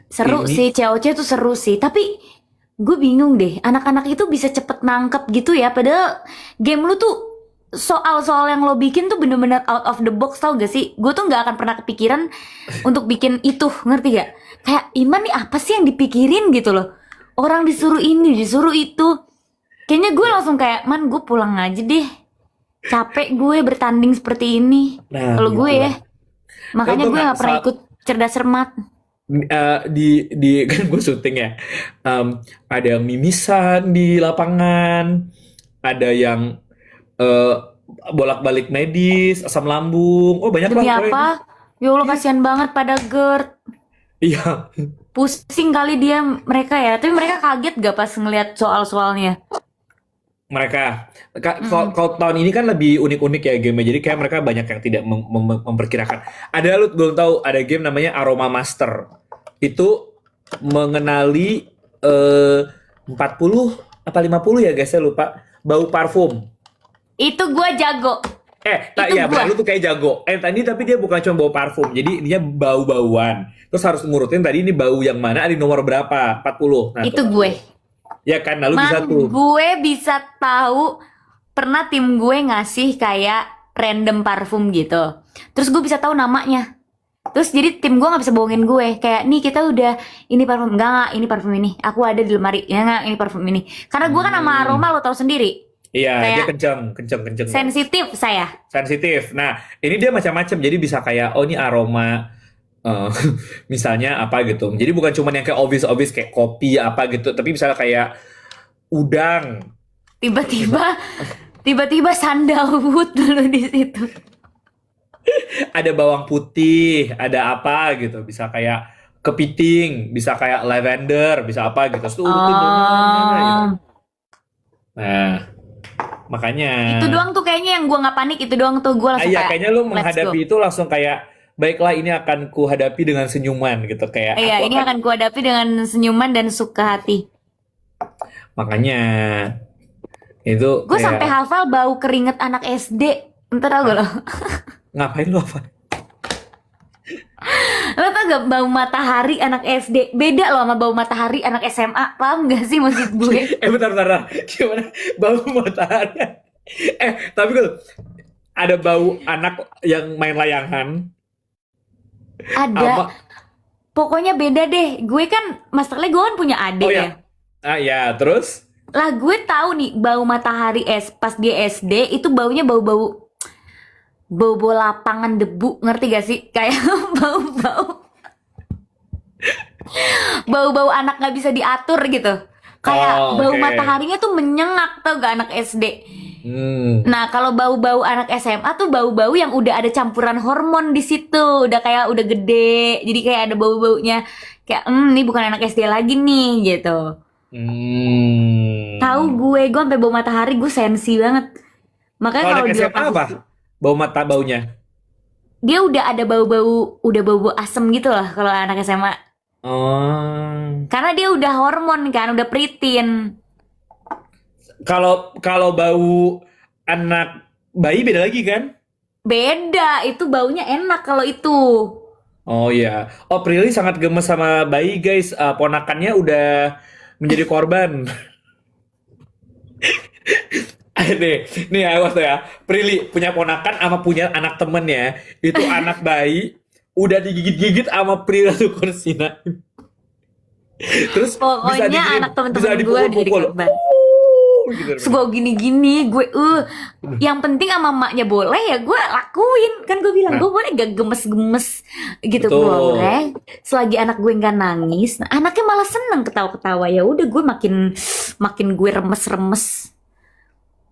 Seru Ini- sih, COC tuh seru sih. Tapi gue bingung deh, anak-anak itu bisa cepet nangkep gitu ya, padahal game lu tuh soal-soal yang lo bikin tuh bener-bener out of the box, tau gak sih? Gue tuh nggak akan pernah kepikiran untuk bikin itu, ngerti gak? Kayak Iman nih apa sih yang dipikirin gitu loh? Orang disuruh ini, disuruh itu. Kayaknya gue langsung kayak, man gue pulang aja deh. Capek gue bertanding seperti ini. Nah, Kalau gue gitu ya, lah. Lo makanya tau gue nggak nggak pernah ikut cerdas cermat. di kan gue syuting ya. Ada yang mimisan di lapangan, ada yang eh, bolak-balik medis, asam lambung. Oh banyak lah Demi pokoknya. apa? Ya Allah kasihan banget pada GERD. Iya, Pusing kali dia mereka ya. Tapi mereka kaget gak pas ngeliat soal-soalnya? mereka. Mm-mm. Kalau tahun ini kan lebih unik-unik ya game. Jadi kayak mereka banyak yang tidak memperkirakan. Ada lu belum tahu ada game namanya Aroma Master. Itu mengenali 40 apa 50 ya guys, saya lupa. Bau parfum. Itu gue jago. Tak Itu ya, gue. benar lu tuh kayak jago. Tadi tapi dia bukan cuma bau parfum. Jadi dia bau-bauan. Terus harus ngurutin tadi ini bau yang mana, ada di nomor berapa? 40. Nah, Itu tuh. gue. Ya kan, lalu bisa Man, tuh. gue bisa tahu. Pernah tim gue ngasih kayak random parfum gitu. Terus gue bisa tahu namanya. Terus jadi tim gue nggak bisa bohongin gue. Kayak nih kita udah ini parfum enggak, ini parfum ini. Aku ada di lemari. Ya enggak, ini parfum ini. Karena gue kan sama aroma lo tahu sendiri. Iya, dia Kayak kenceng. sensitif saya. Sensitif. Nah, ini dia macam-macam. Jadi bisa kayak, oh ini aroma eh, misalnya apa gitu. Jadi bukan cuma yang kayak obvious kayak kopi apa gitu, tapi misalnya kayak udang, Tiba-tiba tiba-tiba sandalwood dulu di situ. ada bawang putih, ada apa gitu. Bisa kayak kepiting, bisa kayak lavender, bisa apa gitu. Terus tuh urutin gitu. Oh, Nah, makanya itu doang tuh kayaknya yang gue nggak panik, itu doang tuh gue langsung iya kayak kayaknya lu let's go. menghadapi itu langsung kayak baiklah ini akan ku hadapi dengan senyuman gitu kayak Iya, aku ini akan akan kuhadapi dengan senyuman dan suka hati. makanya itu Gue sampai kayak hafal bau keringet anak SD. Ntar tau gak lo? ngapain lu apa? Lo tau gak bau matahari anak SD? Beda loh sama bau matahari anak SMA. Paham gak sih maksud gue? Bentar. Gimana? Bau matahari. Tapi kalau ada bau anak yang main layangan Ada. sama Pokoknya beda deh. Gue kan, masalahnya gue kan punya oh adik ya. ya. Ya, terus Lah gue tahu nih bau matahari pas dia SD itu baunya bau-bau lapangan debu, ngerti gak sih? Kayak bau-bau anak nggak bisa diatur gitu. Kayak oh bau oke. mataharinya tuh menyengat tau gak anak SD. Hmm. Nah kalau bau-bau anak SMA tuh bau-bau yang udah ada campuran hormon di situ, udah kayak udah gede, jadi kayak ada bau-baunya kayak ini bukan anak SD lagi nih gitu. Tahu Hmm. gue sampai bau matahari gue sensi banget. Makanya Kalau kalau anak di SMA lokasi apa? Bau mata baunya. dia udah ada bau-bau asem gitu lah kalau anak SMA. Oh. Karena dia udah hormon kan, udah peritin. Kalau kalau bau anak bayi beda lagi kan? Beda, itu baunya enak kalau itu. Oh iya. Oh, Prilly sangat gemes sama bayi, guys. Ponakannya udah menjadi korban. nih awas tuh ya. Prilly punya ponakan sama punya anak temen ya. Itu anak bayi udah digigit-gigit sama Prilly tuh Kursina. Terus bisa Pokoknya anak temen-temen gue udah jadi dipukul-pukul. korban. Gitu. Terus gue gini-gini, gue yang penting sama emaknya boleh ya gue lakuin. Kan gue bilang Nah, gue boleh gak gemes-gemes gitu, betul. boleh. Selagi anak gue nggak nangis, nah, anaknya malah seneng ketawa-ketawa. Ya udah gue makin gue remes-remes.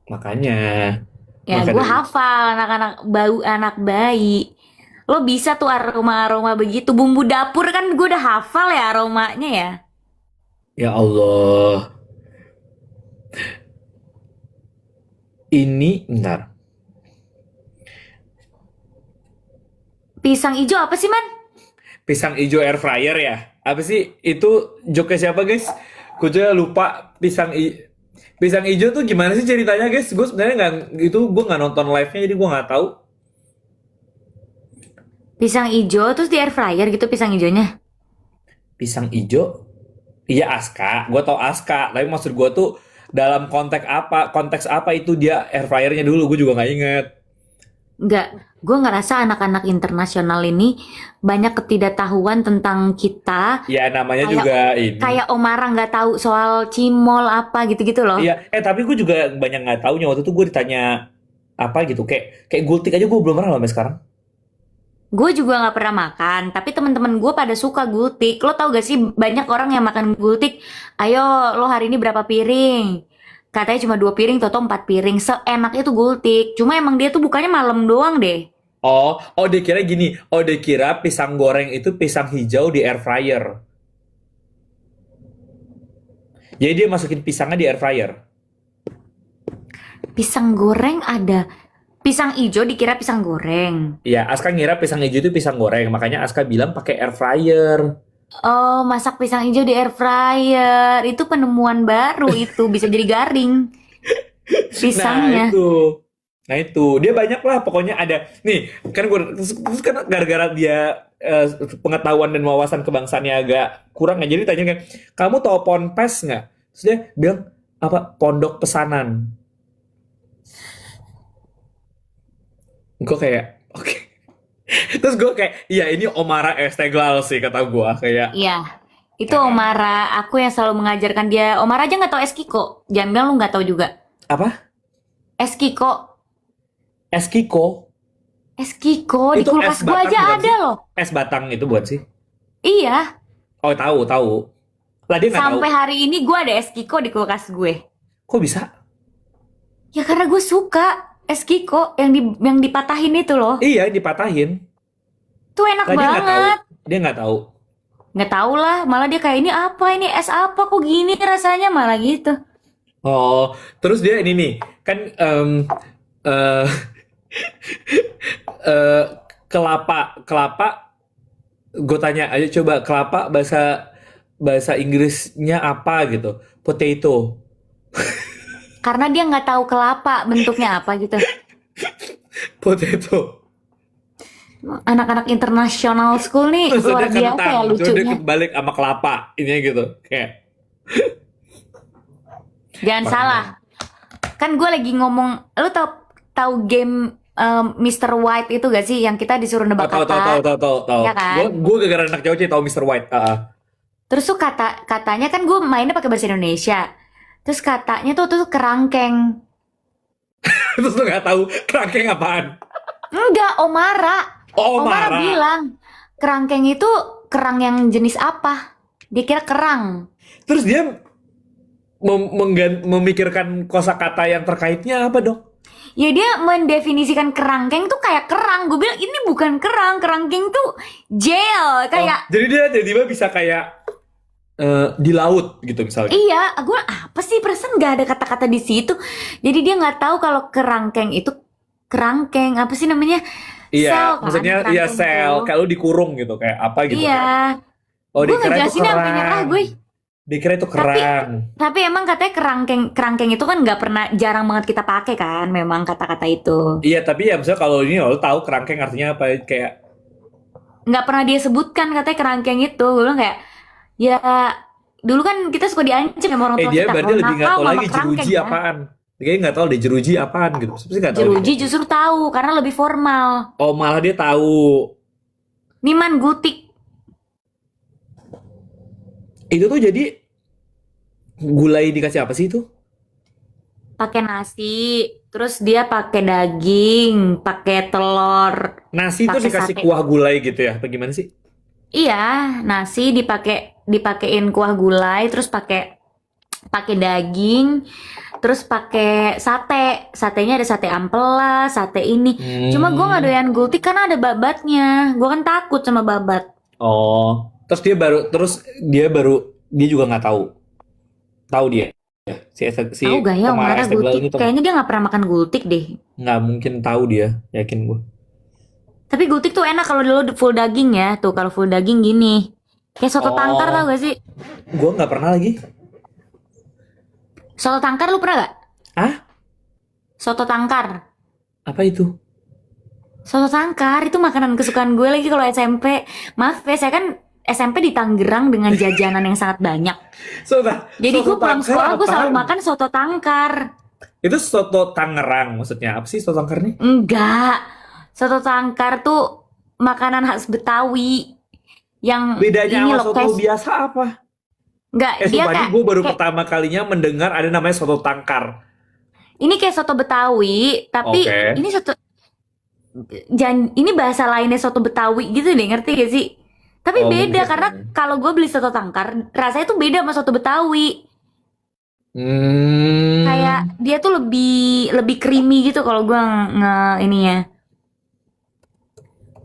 Makanya. Ya Maka gue dari hafal anak-anak bau anak bayi. Lo bisa tuh aroma-aroma begitu. Bumbu dapur kan gue udah hafal ya aromanya ya. ya Allah. Ini bentar. Pisang hijau apa sih man? Pisang hijau air fryer ya? Apa sih? Itu joke siapa guys? Gue juga lupa pisang hijau tuh gimana sih ceritanya guys? Gue sebenarnya gue nggak nonton live-nya jadi gue nggak tahu. Pisang hijau terus di air fryer gitu pisang hijaunya. Pisang hijau Iya Aska, gue tau Aska, tapi maksud gue tuh dalam konteks apa itu dia air fryernya dulu, gue juga nggak inget. Nggak, gue ngerasa anak-anak internasional ini banyak ketidaktahuan tentang kita. Ya namanya Kayak juga ini. kayak Omara nggak tahu soal cimol apa gitu-gitu loh. Iya, tapi gue juga banyak nggak taunya waktu itu gue ditanya apa gitu, kayak gultik aja gue belum pernah loh sampai sekarang. Gue juga nggak pernah makan, tapi teman-teman gue pada suka gultik. Lo tau gak sih banyak orang yang makan gultik. Ayo, lo hari ini berapa piring? Katanya cuma 2 piring, toto 4 piring. Seenak itu gultik. Cuma emang dia tuh bukannya malam doang deh. Dia kira gini, dia kira pisang goreng itu pisang hijau di air fryer. Jadi dia masukin pisangnya di air fryer. Pisang goreng ada. Pisang ijo dikira pisang goreng. Iya, Aska ngira pisang hijau itu pisang goreng, makanya Aska bilang pakai air fryer. Oh, masak pisang hijau di air fryer. Itu penemuan baru itu. Bisa jadi garing Nah pisangnya. itu, dia banyak lah pokoknya ada. Nih kan gue terus kan gara-gara dia pengetahuan dan wawasan kebangsaannya agak kurang ya, jadi tanya kan, kamu tahu ponpes nggak? Terus dia bilang apa? Pondok pesanan. Gue kayak oke. Terus gue kayak iya ini Omara Esteglal sih kata gue kayak. Iya. Itu Nah, Omara. Aku yang selalu mengajarkan dia. Omara aja nggak tahu Eskiko. Jangan bilang lu nggak tahu juga. apa? Eskiko. Eskiko Eskiko di itu es kulkas gua batang aja bukan ada sih? loh. Es batang itu bukan sih? Iya. Oh tahu. Lah dia nggak tahu. Sampai hari ini gua ada Eskiko di kulkas gue. Kok bisa? Ya karena gue suka Eskiko yang dipatahin itu loh. Iya dipatahin. Tuh enak Lah dia nggak tahu. banget. Dia nggak tahu. Nggak tahu lah, malah dia kayak ini apa, ini es apa kok gini rasanya, malah gitu. Oh, terus dia ini nih, kan eh eh, kelapa, gue tanya aja coba kelapa bahasa bahasa Inggrisnya apa gitu, potato, Karena dia nggak tahu kelapa bentuknya apa gitu. potato, Anak-anak internasional school nih terus luar ada biasa kentang, ya terus dia lucunya. kebalik sama kelapa, ini gitu, kayak Jangan salah, makanya. kan gue lagi ngomong, lu tahu game Mr. White itu gak sih yang kita disuruh Oh, nebak kata, tahu. ya kan? Gue gara-gara anak cowok tahu Mr. White. Terus tuh katanya kan gue mainnya pakai bahasa Indonesia. Terus katanya tuh kerangkeng. Terus lu nggak tahu kerangkeng apaan? Enggak, Omara. Oh, Omara marah. bilang kerangkeng itu kerang yang jenis apa? Dia kira kerang. Terus dia memikirkan kosakata yang terkaitnya apa dong? Ya dia mendefinisikan kerangkeng tuh kayak kerang. Gue bilang ini bukan kerang, kerangkeng tuh jail Oh, kayak. jadi dia tiba-tiba bisa kayak di laut gitu misalnya. Iya, gue apa sih perasaan nggak ada kata-kata di situ. Jadi dia nggak tahu kalau kerangkeng itu kerangkeng apa sih namanya? Sel Iya, kan maksudnya iya kerangkeng sel, tuh. kalau dikurung gitu kayak apa gitu. Iya, Oh, gue dikira itu ngejelasin sampai nyerah kerang. gue. Dikira itu Tapi kerang. tapi emang katanya kerangkeng itu kan nggak pernah jarang banget kita pakai kan, memang kata-kata itu Iya, tapi ya misalnya kalau ini lo tahu kerangkeng artinya apa kayak nggak pernah dia sebutkan katanya kerangkeng itu. Gue bilang kayak ya dulu kan kita suka diancam sama orang tua dia kita berarti kalau lebih nggak nakal tahu mama lagi kerangkeng jeruji ya. apaan. Dia kayaknya nggak tahu deh jeruji apaan gitu. Sebenarnya nggak tahu deh. Jeruji justru tahu karena lebih formal. Oh, malah dia tahu. Niman gutik Itu tuh jadi gulai dikasih apa sih itu? pakai nasi, terus dia pakai daging, pakai telur, Nasi itu pakai dikasih sate. kuah gulai gitu ya? Apa gimana sih? Iya, nasi dipakein kuah gulai, terus pakai daging, terus pakai sate. Satenya ada sate ampela, sate ini. Cuma gue nggak Hmm. doyan gultik karena ada babatnya. Gue kan takut sama babat. Oh, dia juga nggak tahu. Tahu dia. Si Tahu gak ya Omar Omara Esteban gultik? itu Kayaknya dia nggak pernah makan gultik deh. nggak mungkin tahu dia, yakin gue. Tapi gultik tuh enak kalau dulu full daging ya. Tuh kalau full daging gini. Kayak soto tangkar tau Oh, gak sih? gue nggak pernah lagi. Soto tangkar lu pernah gak? Ah, Soto tangkar. apa itu? Soto tangkar itu makanan kesukaan gue lagi kalau SMP. Maaf ya, saya kan SMP di Tangerang dengan jajanan yang sangat banyak. Jadi gue Soto pulang tangkar sekolah gue selalu apaan? makan soto tangkar. Itu soto Tangerang maksudnya. Apa sih soto tangkar nih? Enggak, soto tangkar tuh makanan khas Betawi yang Bedanya ini sama loh soto guys. biasa apa? Enggak, dia Sumpah ini kayak gue baru kayak pertama kalinya mendengar ada namanya soto tangkar. ini kayak soto Betawi, tapi Oke. ini soto ini bahasa lainnya soto Betawi gitu deh, ngerti gak sih? Tapi Oh beda karena mungkin. kalau gue beli soto tangkar, rasanya tuh beda sama soto Betawi. Kayak Hmm. dia tuh lebih lebih creamy gitu kalau gue ininya.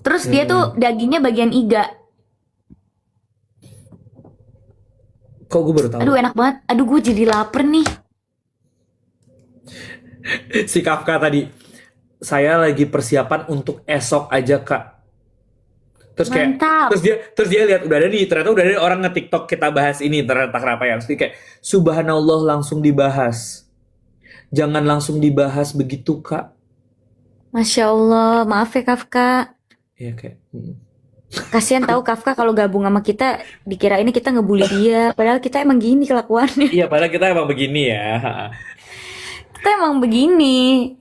Terus dia tuh Hmm. dagingnya bagian iga. Kok gue baru tahu? Aduh enak banget. Aduh gue jadi lapar nih. Si Kafka tadi, saya lagi persiapan untuk esok aja Kak. Terus kayak, Mantap. terus dia lihat udah ada nih, ternyata udah ada orang nge-TikTok kita bahas ini ternyata kenapa ya. Terus dia kayak, subhanallah langsung dibahas. Jangan langsung dibahas begitu Kak. Masya Allah, maaf ya Kafka. Ya kayak, Kasian tahu Kafka kalau gabung sama kita dikira ini kita ngebully dia. Padahal kita emang gini kelakuannya. iya padahal kita emang begini ya. Kita emang begini.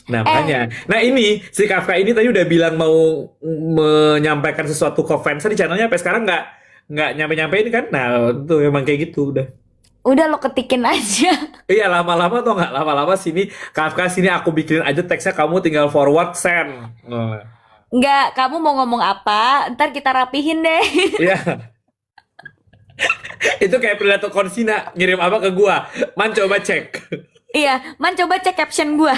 Nah Eh, makanya, nah ini si Kafka ini tadi udah bilang mau menyampaikan sesuatu ke fansnya di channelnya, sampai sekarang nggak nyampe-nyampein kan? Nah itu emang kayak gitu udah. udah lo ketikin aja. Iya lama-lama tuh nggak lama-lama sini Kafka sini aku bikinin aja teksnya kamu tinggal forward send. Nah, Enggak, kamu mau ngomong apa? Ntar kita rapihin deh. iya itu kayak Predator Konsina ngirim apa ke gua, man coba cek. Iya, Man coba cek caption gua.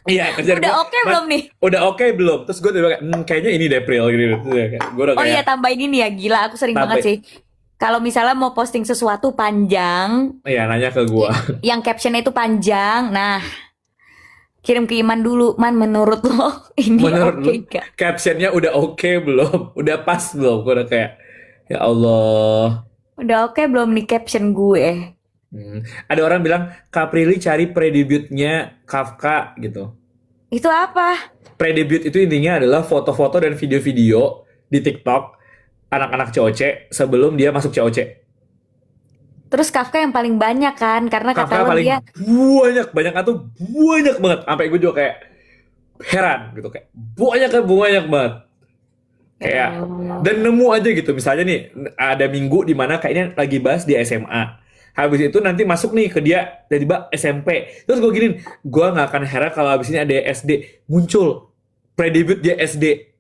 Iya kerjaan Udah gua, oke man belum nih? udah oke belum? Terus gua udah kayak kayaknya ini deh April gitu. Terus gua udah Oh kayak iya, tambahin ini ya, gila aku sering banget sampai sih. Kalau misalnya mau posting sesuatu panjang, ya nanya ke gua. yang captionnya itu panjang, nah kirim ke Iman dulu. Man, menurut lo ini Menurut lu oke gak? captionnya udah oke belum? Udah pas belum? Gue udah kayak ya Allah. Udah oke belum nih caption gue? Ada orang bilang Kaprilly cari predebutnya Kafka gitu. Itu apa? Predebut itu intinya adalah foto-foto dan video-video di TikTok anak-anak COC sebelum dia masuk COC. Terus Kafka yang paling banyak kan, karena kata Kafka lo paling dia banyak atau banyak banget. Sampai gue juga kayak heran gitu kayak banyak banget. Kayak dan nemu aja gitu misalnya nih ada minggu di mana kayaknya lagi bahas di SMA, habis itu nanti masuk nih ke dia tiba-tiba SMP, terus gue gini, gue nggak akan heran kalau habis ini ada SD muncul predebut dia SD.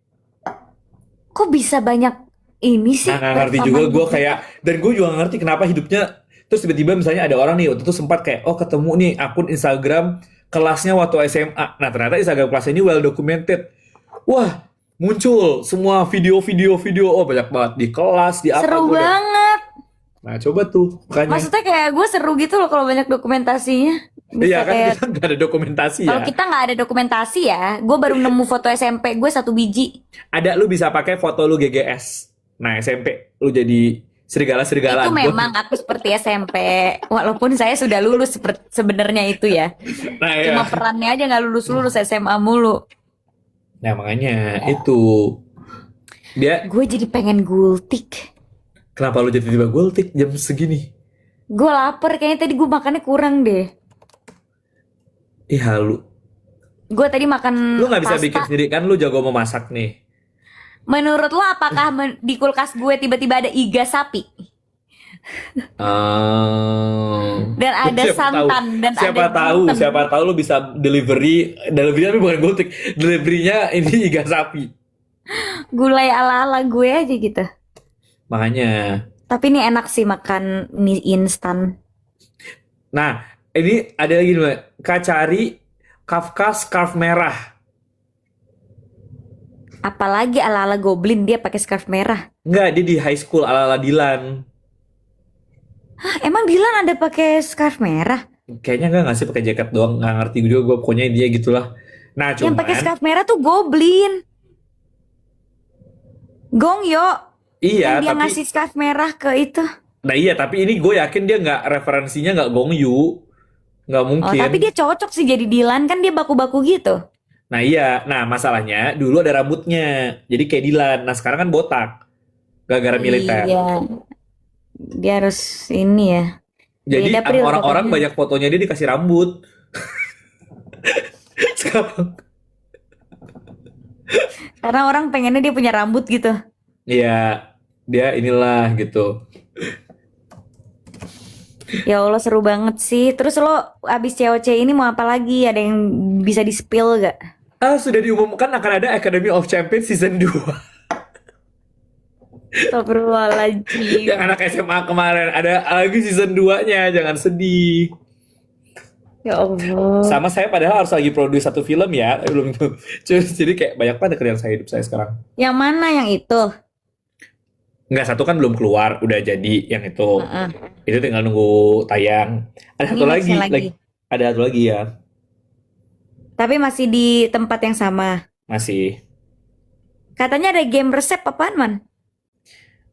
kok bisa banyak ini sih Nah nggak ngerti juga rekaman gue gitu. kayak, dan gue juga nggak ngerti kenapa hidupnya terus tiba-tiba misalnya ada orang nih waktu itu sempat kayak oh ketemu nih akun Instagram kelasnya waktu SMA, nah ternyata Instagram kelasnya ini well documented, wah muncul semua video oh banyak banget di kelas di apa Seru gue udah. banget. Nah coba tuh makanya. Maksudnya kayak gue seru gitu loh kalau banyak dokumentasinya. Iya Bisa kan kayak kita nggak ada dokumentasi kalau ya. kita nggak ada dokumentasi ya, gue baru nemu foto SMP gue 1 biji. Ada lu bisa pakai foto lu GGS. Nah SMP lu jadi serigala-serigala. Itu memang aku seperti SMP, walaupun saya sudah lulus sebenarnya itu ya. Nah ya. Cuma perannya aja nggak lulus SMA mulu. Nah makanya itu dia. Gue jadi pengen gultik. Kenapa lu jadi tiba gultik jam segini? Gue lapar, kayaknya tadi gue makannya kurang deh. Ih halu. Gue tadi makan Lu nggak bisa bikin pasta. sendiri kan lu jago memasak nih. Menurut lo apakah di kulkas gue tiba-tiba ada iga sapi? Dan ada santan dan siapa ada tahu, gluten. siapa tahu lu bisa delivery tapi bukan gultik, deliverynya ini iga sapi. Gulai ala-ala gue aja gitu. Makanya. Tapi ini enak sih makan mie instan. Nah, ini ada lagi nih, Kak cari Kafka scarf merah. Apalagi ala-ala goblin dia pakai scarf merah. Enggak, dia di high school ala-ala Dilan. Hah, emang Dilan ada pakai scarf merah? Kayaknya enggak ngasih pakai jaket doang, nggak ngerti juga gue, pokoknya dia gitulah. Nah, Yang pakai cuman scarf merah tuh goblin. Gongyo. iya, Yang dia tapi ngasih scarf merah ke itu. nah iya, tapi ini gue yakin dia nggak referensinya nggak Gongyu, nggak Oh, mungkin. tapi dia cocok sih jadi Dilan, kan dia baku-baku gitu. Nah iya, nah masalahnya dulu ada rambutnya, jadi kayak Dilan. Nah sekarang kan botak, gara-gara militer. Iya, dia harus ini ya. Jadi Beda Pril orang-orang pokoknya. banyak fotonya dia dikasih rambut. Sekarang, Karena orang pengennya dia punya rambut gitu. ya dia inilah gitu. Ya Allah seru banget sih. Terus lo abis COC ini mau apa lagi? Ada yang bisa di-spill gak? Sudah diumumkan akan ada Academy of Champions season 2. Astagfirullahaladzim. Yang anak SMA kemarin ada lagi season 2-nya, jangan sedih. Ya Allah. Sama saya padahal harus lagi produce satu film ya, tapi belum itu. Jadi kayak banyak banget kerjaan saya hidup saya sekarang. Yang mana yang itu? Enggak, satu kan belum keluar, udah jadi yang itu. Heeh. Itu tinggal nunggu tayang. Ada Ini satu nextnya lagi, lagi. ada satu lagi ya, Tapi masih di tempat yang sama. masih. Katanya ada game resep apaan, Man?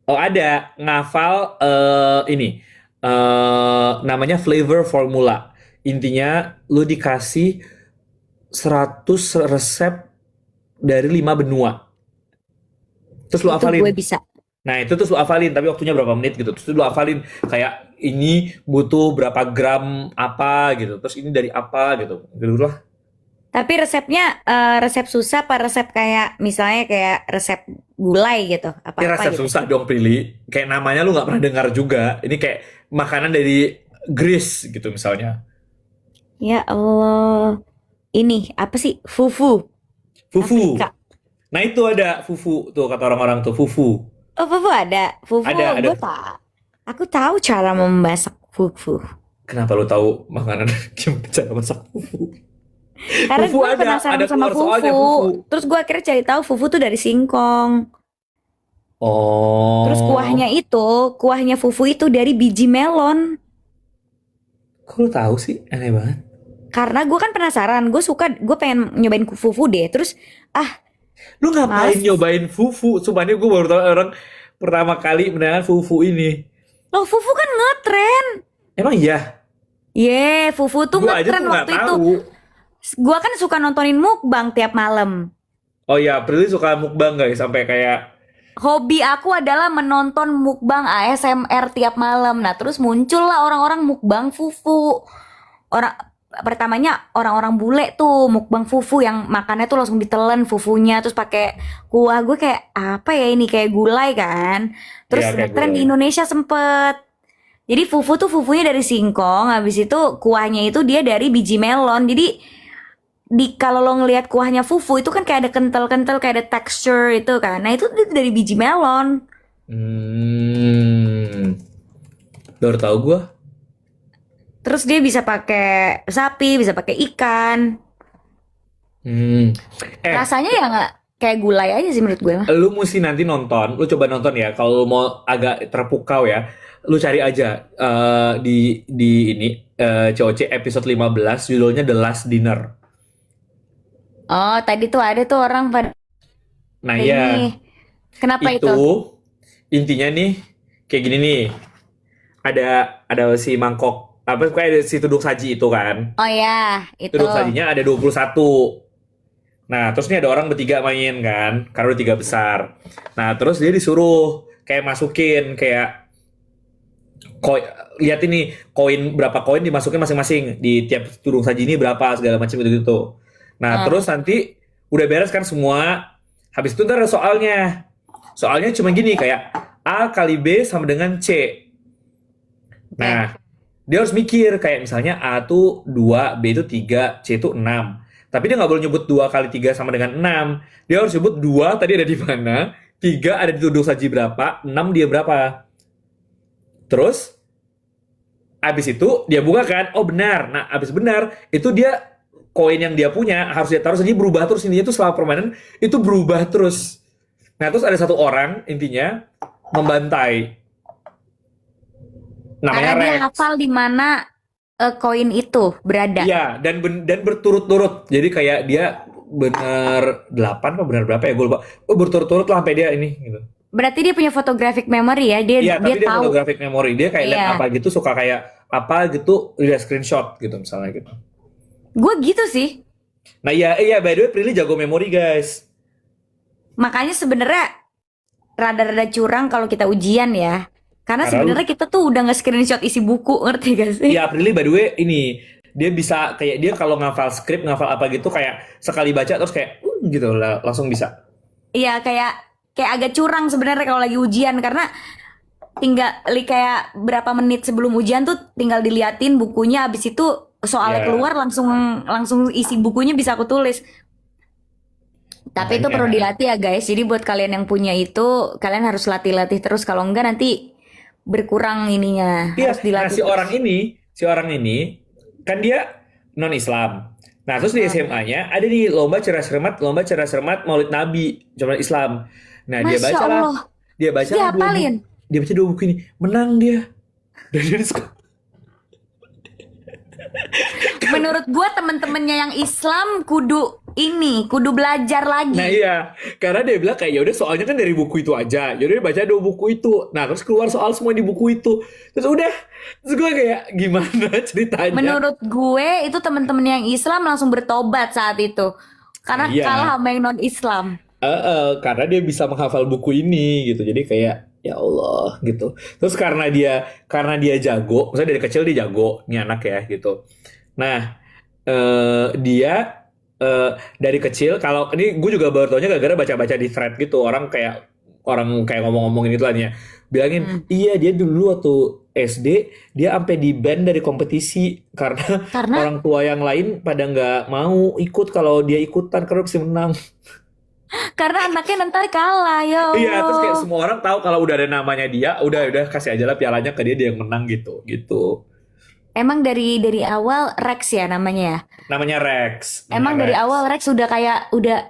Oh ada, ngafal ini, namanya flavor formula. Intinya lu dikasih 100 resep dari 5 benua. Terus lu Itu gue hafalin. bisa. Nah itu terus lu hafalin, tapi waktunya berapa menit gitu. Terus lu hafalin kayak ini butuh berapa gram apa gitu. Terus ini dari apa gitu. Gitu lah. Tapi resepnya resep susah apa resep kayak misalnya kayak resep gulai gitu? Ini Apa-apa resep gitu. susah dong Prilly. Kayak namanya lu nggak pernah dengar juga. Ini kayak makanan dari Greece gitu misalnya. Ya Allah. Ini apa sih? Fufu. Fufu. Afrika. Nah itu ada fufu tuh kata orang-orang tuh fufu. Oh, fufu ada. Fufu Ada. gue tak. Aku tahu cara memasak fufu. Kenapa lu tahu makanan gimana cara masak fufu? Karena Fufu gue penasaran ada sama keluar soalnya fufu. fufu. Terus gue akhirnya cari tahu fufu tuh dari singkong. Terus Oh, kuahnya fufu itu dari biji melon. kok lu tahu sih? Aneh banget. Karena gue kan penasaran, gue pengen nyobain fufu deh. Terus Lu ngapain males. nyobain fufu? Sumpah gue baru tahu orang pertama kali mendengar fufu ini. Loh, fufu kan ngetren. Emang iya? Fufu tuh Gue aja ngetren tuh nggak waktu itu. tahu. Gue kan suka nontonin mukbang tiap malam. Oh iya, Prilly suka mukbang guys, sampai kayak Hobi aku adalah menonton mukbang ASMR tiap malam. Nah, terus muncullah orang-orang mukbang fufu. Orang pertamanya orang-orang bule tuh mukbang fufu yang makannya tuh langsung ditelan fufunya terus pakai kuah. Gue kayak apa ya ini kayak gulai kan. Terus ya kayak ngetren di gue. Indonesia sempet. Jadi fufu tuh fufunya dari singkong, habis itu kuahnya itu dia dari biji melon. Jadi kalau lo ngelihat kuahnya fufu itu kan kayak ada kental-kental kayak ada texture itu kan. Nah, itu dari biji melon. Baru tahu gue. Terus dia bisa pakai sapi, bisa pakai ikan. Hmm. Rasanya ya nggak kayak gulai aja sih menurut gue mah. Lu mesti nanti nonton, lu coba nonton ya. Kalau lu mau agak terpukau ya, lu cari aja di ini COC episode 15 judulnya The Last Dinner. Oh, tadi tuh ada tuh orang pada Nah ya, ini. Kenapa itu? intinya nih kayak gini nih. Ada si mangkok apa kayak ada si tudung saji itu kan. Oh ya, itu. Tudung sajinya ada 21. Nah, terus nih ada orang bertiga main kan, karena udah 3 besar. Nah, terus dia disuruh kayak masukin kayak lihat ini berapa koin dimasukin masing-masing di tiap tudung saji ini berapa segala macam gitu. Nah, terus nanti udah beres kan semua. Habis itu ntar ada soalnya. Soalnya cuma gini kayak A kali B sama dengan C. Nah, dia harus mikir kayak misalnya A tuh 2, B itu 3, C itu 6. Tapi dia nggak boleh nyebut 2 kali 3 sama dengan 6. Dia harus nyebut 2 tadi ada di mana, 3 ada di tudung saji berapa, 6 dia berapa. Terus abis itu dia buka kan, oh benar. Nah, abis benar, itu dia koin yang dia punya harus dia taruh saja berubah terus, intinya tuh selama permainan itu berubah terus. Nah, terus ada satu orang intinya membantai. Namanya Karena dia Rex. hafal di mana koin itu berada. Iya, dan berturut-turut. Jadi kayak dia benar 8 apa benar berapa ya, gue lupa. Oh, berturut-turut lah sampai dia ini gitu. Berarti dia punya photographic memory ya. Iya, tapi dia tahu. photographic memory. Dia kayak lihat Iya. apa gitu, suka kayak apa gitu, dia screenshot gitu misalnya gitu. Gue gitu sih. Nah, iya by the way Prilly jago memori, guys. Makanya sebenarnya rada-rada curang kalau kita ujian ya. Karena Karena sebenarnya kita tuh udah nge-screenshot isi buku, ngerti gak sih? ya Prilly by the way ini dia bisa kayak dia kalau ngafal skrip ngafal apa gitu kayak sekali baca terus kayak gitu langsung bisa. Iya, kayak agak curang sebenarnya kalau lagi ujian karena tinggal kayak berapa menit sebelum ujian tuh tinggal diliatin bukunya, abis itu soalnya Ya keluar langsung isi bukunya bisa aku tulis. Tapi itu perlu makanya. dilatih ya guys. Jadi buat kalian yang punya itu, kalian harus latih-latih terus. Kalau enggak nanti berkurang ininya. Iya, Harus nah dilatih terus. si orang ini kan dia non Islam. Nah terus di Ah. SMA-nya ada nih lomba cerdas cermat Maulid Nabi zaman Islam. Nah Masya Allah. dia bacalah dua buku, Dihafalin. dia baca dua buku ini, menang dia. Dan dia suka. Menurut gua temen-temennya yang Islam kudu belajar Nah lagi. iya, karena dia bilang kayak ya udah soalnya kan dari buku itu aja. Ya udah baca dua buku itu. Nah, terus keluar soal semua di buku itu. Terus udah, terus gue kayak gimana ceritanya? Menurut gue itu temen-temen yang Islam langsung bertobat saat itu. Karena Iya, kalah sama yang non-Islam. karena dia bisa menghafal buku ini gitu. Jadi kayak ya Allah gitu. Terus karena dia jago, misalnya dari kecil dia jago nih anak ya gitu. Nah, dia dari kecil kalau ini gue juga baru taunya gara-gara baca-baca di thread gitu orang kayak ngomong-ngomongin gitu lah nih ya. Bilangin, Hmm. iya dia dulu waktu SD dia sampai di ban dari kompetisi karena Karena orang tua yang lain pada nggak mau ikut kalau dia ikutan karena bisa menang. karena anaknya nanti kalah ya Iya, terus kayak Allah. semua orang tahu kalau udah ada namanya dia, udah kasih aja lah pialanya ke dia yang menang gitu. Emang dari awal Rex ya namanya ya. Namanya Emang dari Rex. awal Rex udah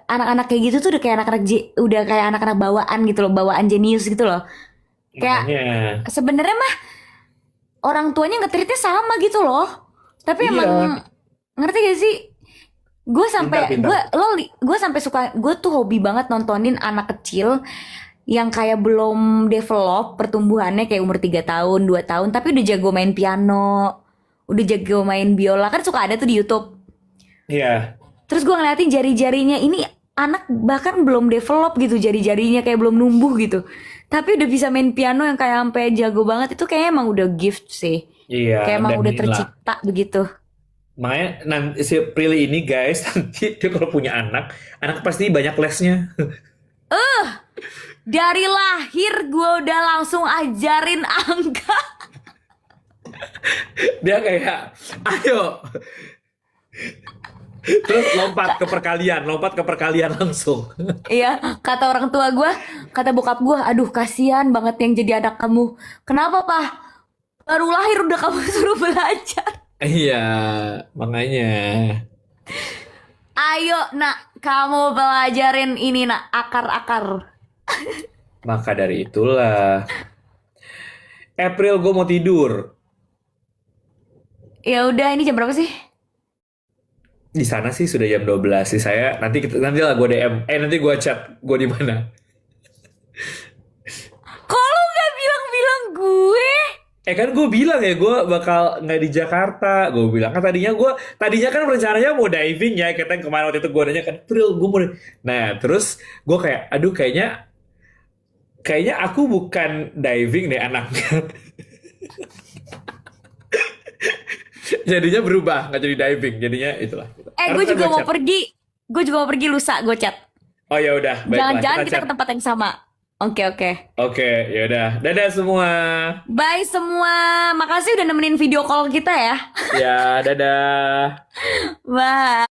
anak-anak kayak gitu tuh udah kayak udah kayak anak-anak bawaan gitu loh, bawaan jenius gitu loh. Kayak Makanya, sebenarnya mah orang tuanya nge-treatnya sama gitu loh. Tapi iya, emang ngerti gak sih? pintar. Gue sampai suka, gue tuh hobi banget nontonin anak kecil yang kayak belum develop pertumbuhannya kayak umur 3 tahun, 2 tahun tapi udah jago main piano, udah jago main biola, kan suka ada tuh di YouTube. Iya. Terus gue ngeliatin jari-jarinya ini anak bahkan belum develop gitu, jari-jarinya kayak belum numbuh gitu. Tapi udah bisa main piano yang kayak sampai jago banget, itu kayaknya emang udah gift sih. Iya, Kayak emang dan udah inilah. tercipta begitu. Makanya nanti si Prilly ini guys, nanti dia kalau punya anak pasti banyak lesnya. Dari lahir gue udah langsung ajarin angka. Dia kayak, ayo. Terus lompat ke perkalian langsung. Iya, kata orang tua gue, kata bokap gue, aduh kasihan banget yang jadi anak kamu. Kenapa Pak? Baru lahir udah kamu suruh belajar. Iya, makanya. Ayo nak, kamu pelajarin ini nak, akar-akar. Maka dari itulah. April gue mau tidur. Ya udah, ini jam berapa sih? Di sana sih sudah jam 12 sih saya. Nanti lah gue DM. Nanti gue chat gue di mana. Kok lu gak bilang-bilang gue? Kan gue bilang ya gue bakal nggak di Jakarta. Gue bilang kan tadinya kan rencananya mau diving ya. Kita yang kemarin waktu itu gue nanya kan, April gue mau. Nah terus gue kayak, aduh kayaknya aku bukan diving deh anaknya. Jadinya berubah, nggak jadi diving. Jadinya itulah. Karena Gue kan juga gue mau chat. pergi. Gue juga mau pergi lusa, gue chat. Oh ya udah, baiklah Jangan-jangan kita kita chat. ke tempat yang sama. Oke. Oke, ya udah. Dadah semua. Bye semua. Makasih udah nemenin video call kita ya. Ya, dadah. Bye.